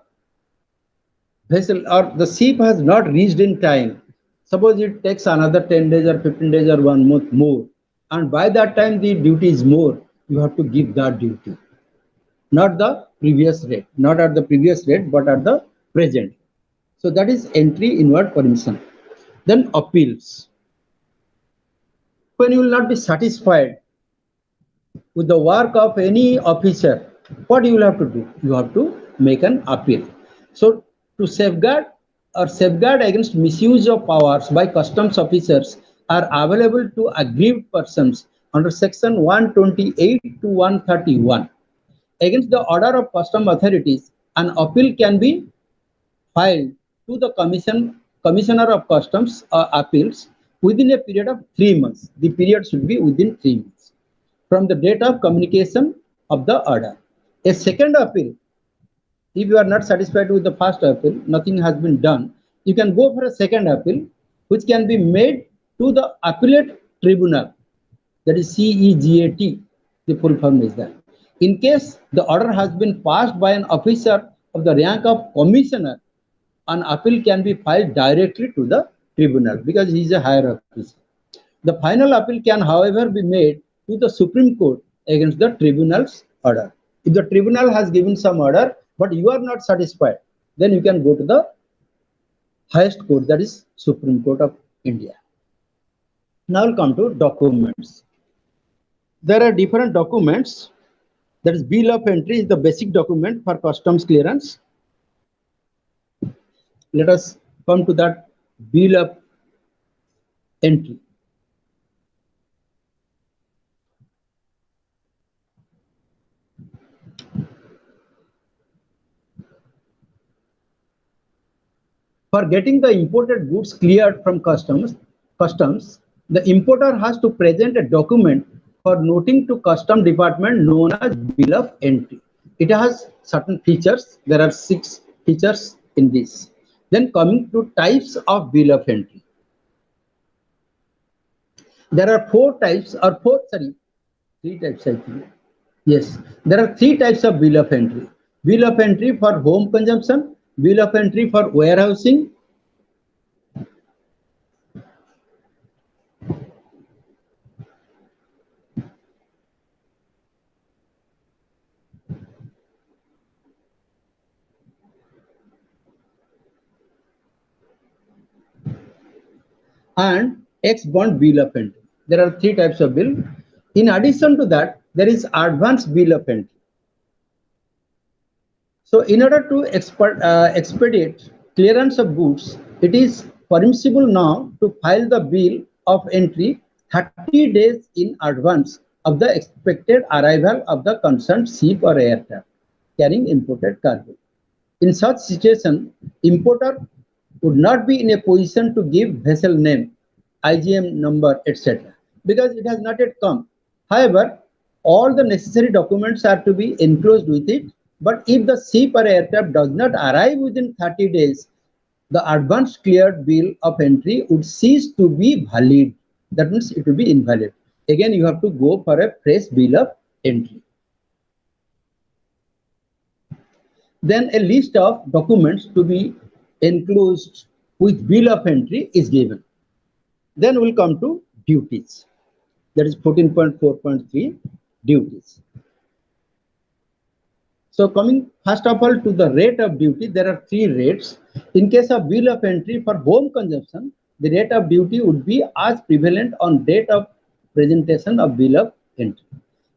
vessel or the ship has not reached in time, suppose it takes another 10 days or 15 days or 1 month more, and by that time the duty is more, you have to give that duty, not the previous rate, not at the previous rate, but at the present. So that is entry inward permission. Then appeals. When you will not be satisfied with the work of any officer, what you will have to do? You have to make an appeal. So to safeguard against misuse of powers by customs officers are available to aggrieved persons under section 128 to 131. Against the order of custom authorities, an appeal can be filed to the Commissioner of Customs Appeals within a period of 3 months. The period should be within 3 months from the date of communication of the order. A second appeal, if you are not satisfied with the first appeal, nothing has been done, you can go for a second appeal, which can be made to the appellate tribunal, that is CEGAT, the full form is that. In case the order has been passed by an officer of the rank of commissioner, an appeal can be filed directly to the tribunal because he is a higher officer. The final appeal can, however, be made to the Supreme Court against the tribunal's order. If the tribunal has given some order, but you are not satisfied, then you can go to the highest court, that is Supreme Court of India. Now we'll come to documents. There are different documents. That is, bill of entry is the basic document for customs clearance. Let us come to that bill of entry. For getting the imported goods cleared from customs, the importer has to present a document for noting to Customs Department known as bill of entry. It has certain features. There are 6 features in this. Then coming to types of bill of entry. There are 3 types I think. Yes, there are 3 types of bill of entry. Bill of entry for home consumption, bill of entry for warehousing, and ex-bond bill of entry. There are 3 types of bill. In addition to that, there is advance bill of entry. So in order to expedite clearance of goods, it is permissible now to file the bill of entry 30 days in advance of the expected arrival of the concerned ship or aircraft carrying imported cargo. In such situation, importer would not be in a position to give vessel name, IGM number, etc. because it has not yet come. However, all the necessary documents are to be enclosed with it. But if the ship or aircraft does not arrive within 30 days, the advance cleared bill of entry would cease to be valid. That means it will be invalid. Again, you have to go for a fresh bill of entry. Then a list of documents to be enclosed with bill of entry is given. Then we'll come to duties. That is 14.4.3 duties. So coming first of all to the rate of duty, there are 3 rates. In case of bill of entry for home consumption, the rate of duty would be as prevalent on date of presentation of bill of entry.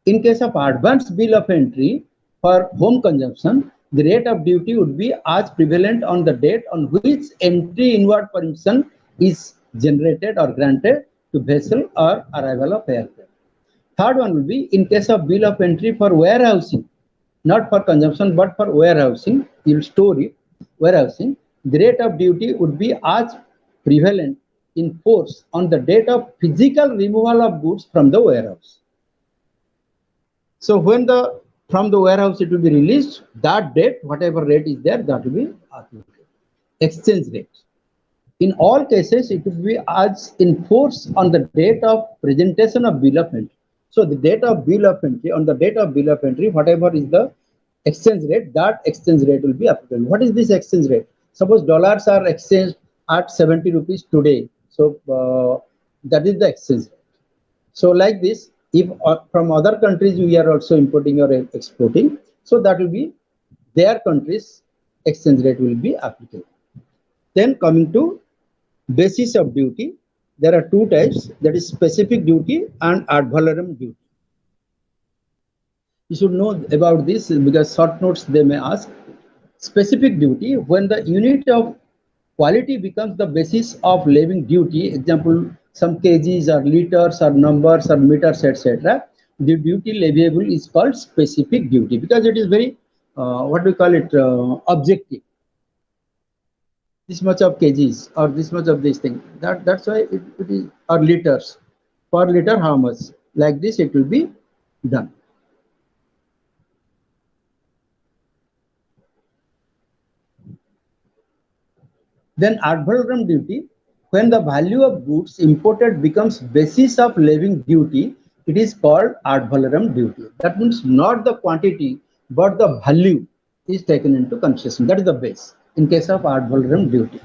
In case of advance bill of entry for home consumption, the rate of duty would be as prevalent on the date on which entry inward permission is generated or granted to vessel or arrival of aircraft. Third one will be in case of bill of entry for warehousing, not for consumption but for warehousing, you will store it, warehousing, the rate of duty would be as prevalent in force on the date of physical removal of goods from the warehouse. So when from the warehouse it will be released, that date, whatever rate is there, that will be applicable. Exchange rate. In all cases, it will be as in force on the date of presentation of bill of entry. So the date of bill of entry, on the date of bill of entry, whatever is the exchange rate, that exchange rate will be applicable. What is this exchange rate? Suppose dollars are exchanged at 70 rupees today. So that is the exchange rate. So like this, if from other countries we are also importing or exporting, so that will be their country's exchange rate will be applicable. Then coming to basis of duty, there are two types, that is specific duty and ad valorem duty. You should know about this because short notes they may ask. Specific duty, when the unit of quality becomes the basis of levying duty, example, some kgs or liters or numbers or meters, etc., the duty leviable is called specific duty because it is very, what do we call it, objective. This much of kgs or this much of this thing. That's why it is, or liters. Per liter how much? Like this it will be done. Then ad valorem duty, when the value of goods imported becomes basis of levying duty, it is called ad valorem duty. That means not the quantity, but the value is taken into consideration. That is the base in case of ad valorem duty.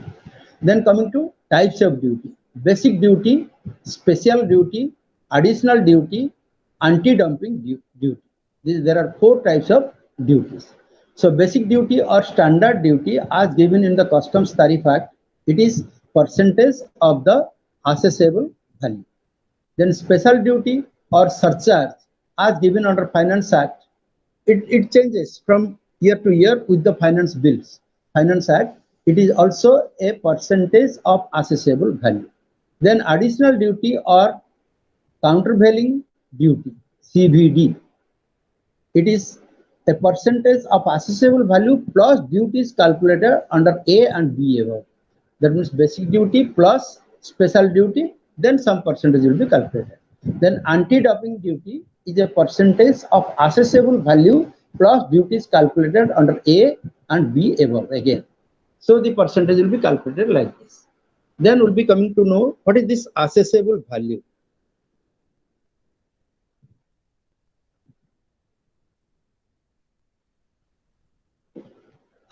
Then coming to types of duty, basic duty, special duty, additional duty, anti-dumping duty. There are four types of duties. So basic duty or standard duty as given in the Customs Tariff Act, it is percentage of the assessable value. Then special duty or surcharge as given under Finance Act, it changes from year to year with the finance bills. Finance Act, it is also a percentage of assessable value. Then additional duty or countervailing duty, CVD, it is a percentage of assessable value plus duties calculated under A and B above. That means basic duty plus special duty, then some percentage will be calculated. Then anti-dumping duty is a percentage of assessable value plus duties calculated under A and B above again. So the percentage will be calculated like this. Then we'll be coming to know what is this assessable value.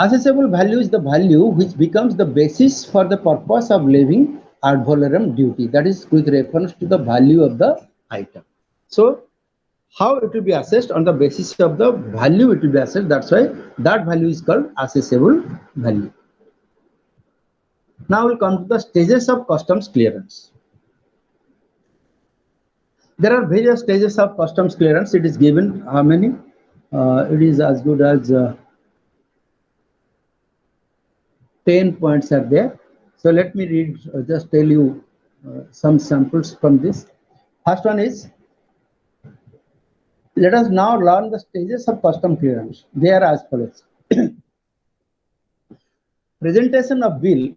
Assessable value is the value which becomes the basis for the purpose of levying ad valorem duty. That is with reference to the value of the item. So how it will be assessed? On the basis of the value it will be assessed. That's why that value is called assessable value. Now we'll come to the stages of customs clearance. There are various stages of customs clearance. It is given how many? It is as good as 10 points are there. So let me read, just tell you some samples from this. First one is, let us now learn the stages of custom clearance. They are as follows. Presentation of bill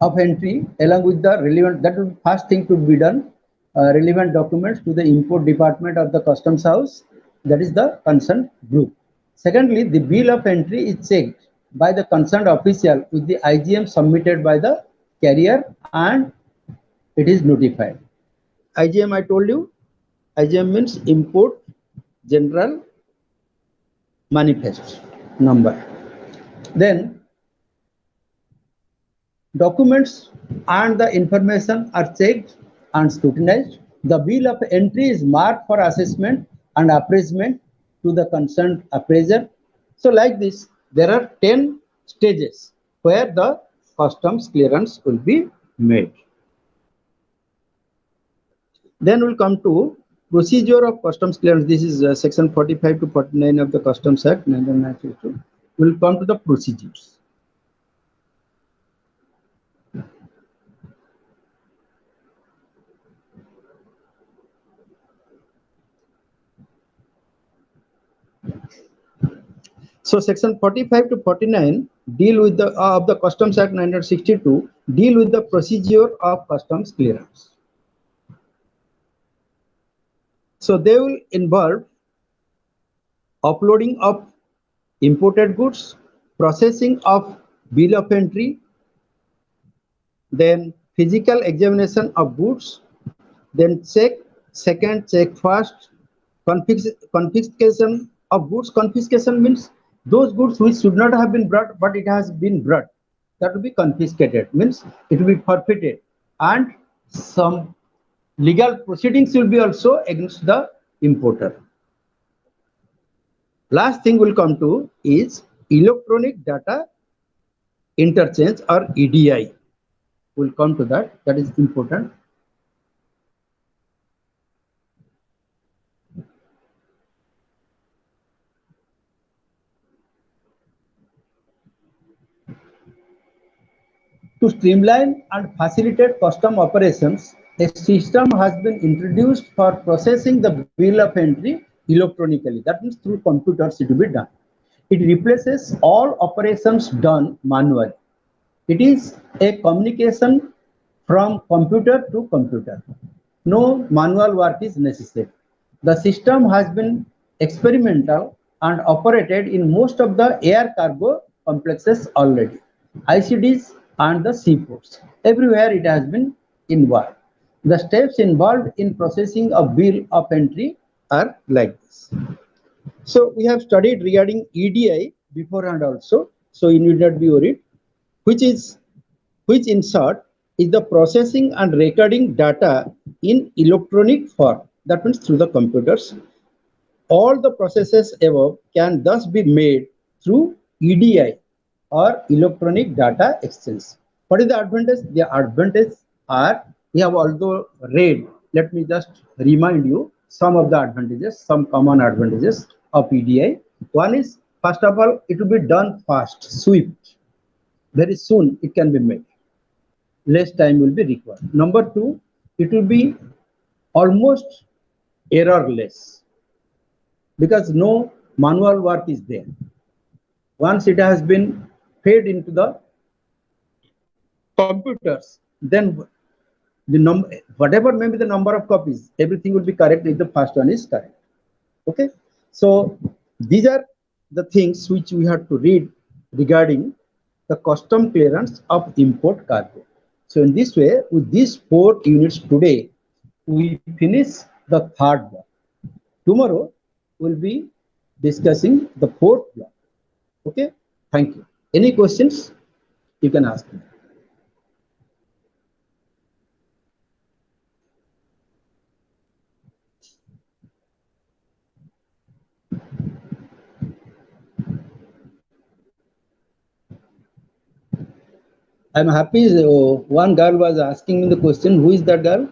of entry along with the relevant, that will first thing to be done, relevant documents to the import department of the customs house, that is the concerned group. Secondly, the bill of entry is checked by the concerned official with the IGM submitted by the carrier and it is notified. IGM, I told you, IGM means import general manifest number. Then documents and the information are checked and scrutinized. The bill of entry is marked for assessment and appraisement to the concerned appraiser. So like this, there are 10 stages where the customs clearance will be made. Then we'll come to procedure of customs clearance. This is section 45 to 49 of the Customs Act 1992. We'll come to the procedures. So section 45 to 49 deal with the of the Customs Act 1962 deal with the procedure of customs clearance. So they will involve uploading of imported goods, processing of bill of entry, then physical examination of goods, then check second, check first, confiscation of goods. Confiscation means those goods which should not have been brought, but it has been brought. That will be confiscated, means it will be forfeited, and some legal proceedings will be also against the importer. Last thing we'll come to is electronic data interchange or EDI. We'll come to that. That is important. To streamline and facilitate custom operations, a system has been introduced for processing the bill of entry electronically. That means through computers it will be done. It replaces all operations done manually. It is a communication from computer to computer. No manual work is necessary. The system has been experimental and operated in most of the air cargo complexes already. ICDs and the seaports. Everywhere it has been involved. The steps involved in processing a bill of entry are like this. So we have studied regarding EDI beforehand also. So you need not be worried. Which in short is the processing and recording data in electronic form. That means through the computers. All the processes above can thus be made through EDI or electronic data exchange. What is the advantage? The advantage are, we have also read. Let me just remind you some of the advantages, some common advantages of EDI. One is, first of all, it will be done fast, swift. Very soon it can be made. Less time will be required. Number two, it will be almost errorless because no manual work is there. Once it has been fed into the computers, then the number, whatever may be the number of copies, everything will be correct if the first one is correct. Okay, so these are the things which we have to read regarding the custom clearance of import cargo. So in this way, with these 4 units today, we finish the 3rd block. Tomorrow we'll be discussing the 4th block. Okay, thank you. Any questions? You can ask me. I'm happy. One girl was asking me the question. Who is that girl?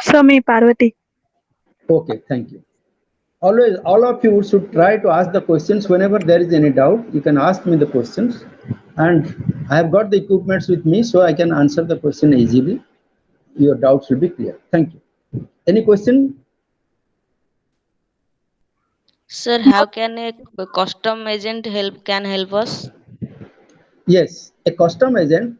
Swami Parvati. Okay, thank you. Always, all of you should try to ask the questions whenever there is any doubt. You can ask me the questions, and I have got the equipments with me, so I can answer the question easily. Your doubts will be clear. Thank you. Any question? Sir, how can a custom agent help us? Yes, a custom agent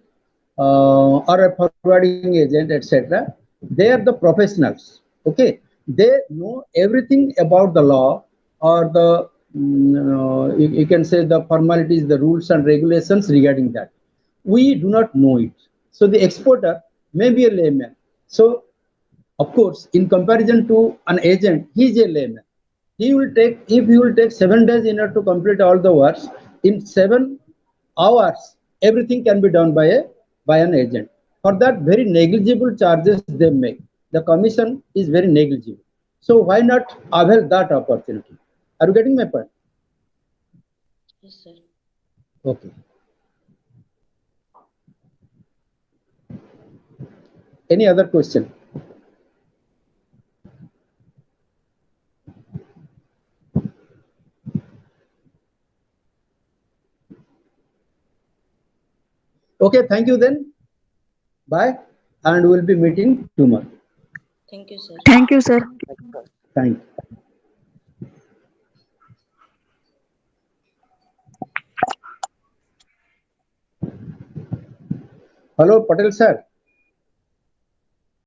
or a forwarding agent, etc. They are the professionals. Okay, they know everything about the law or the you can say the formalities, the rules and regulations regarding that. We do not know it. So the exporter may be a layman. So of course, in comparison to an agent, he is a layman. He will take, if he will take 7 days in order to complete all the works, in 7 hours, everything can be done by an agent. For that, very negligible charges they make. The commission is very negligible. So why not avail that opportunity? Are you getting my point? Yes, sir. Okay. Any other question? Okay, thank you then. Bye. And we'll be meeting tomorrow. Thank you, sir. Thank you, sir. Thank you. Hello, Patel sir.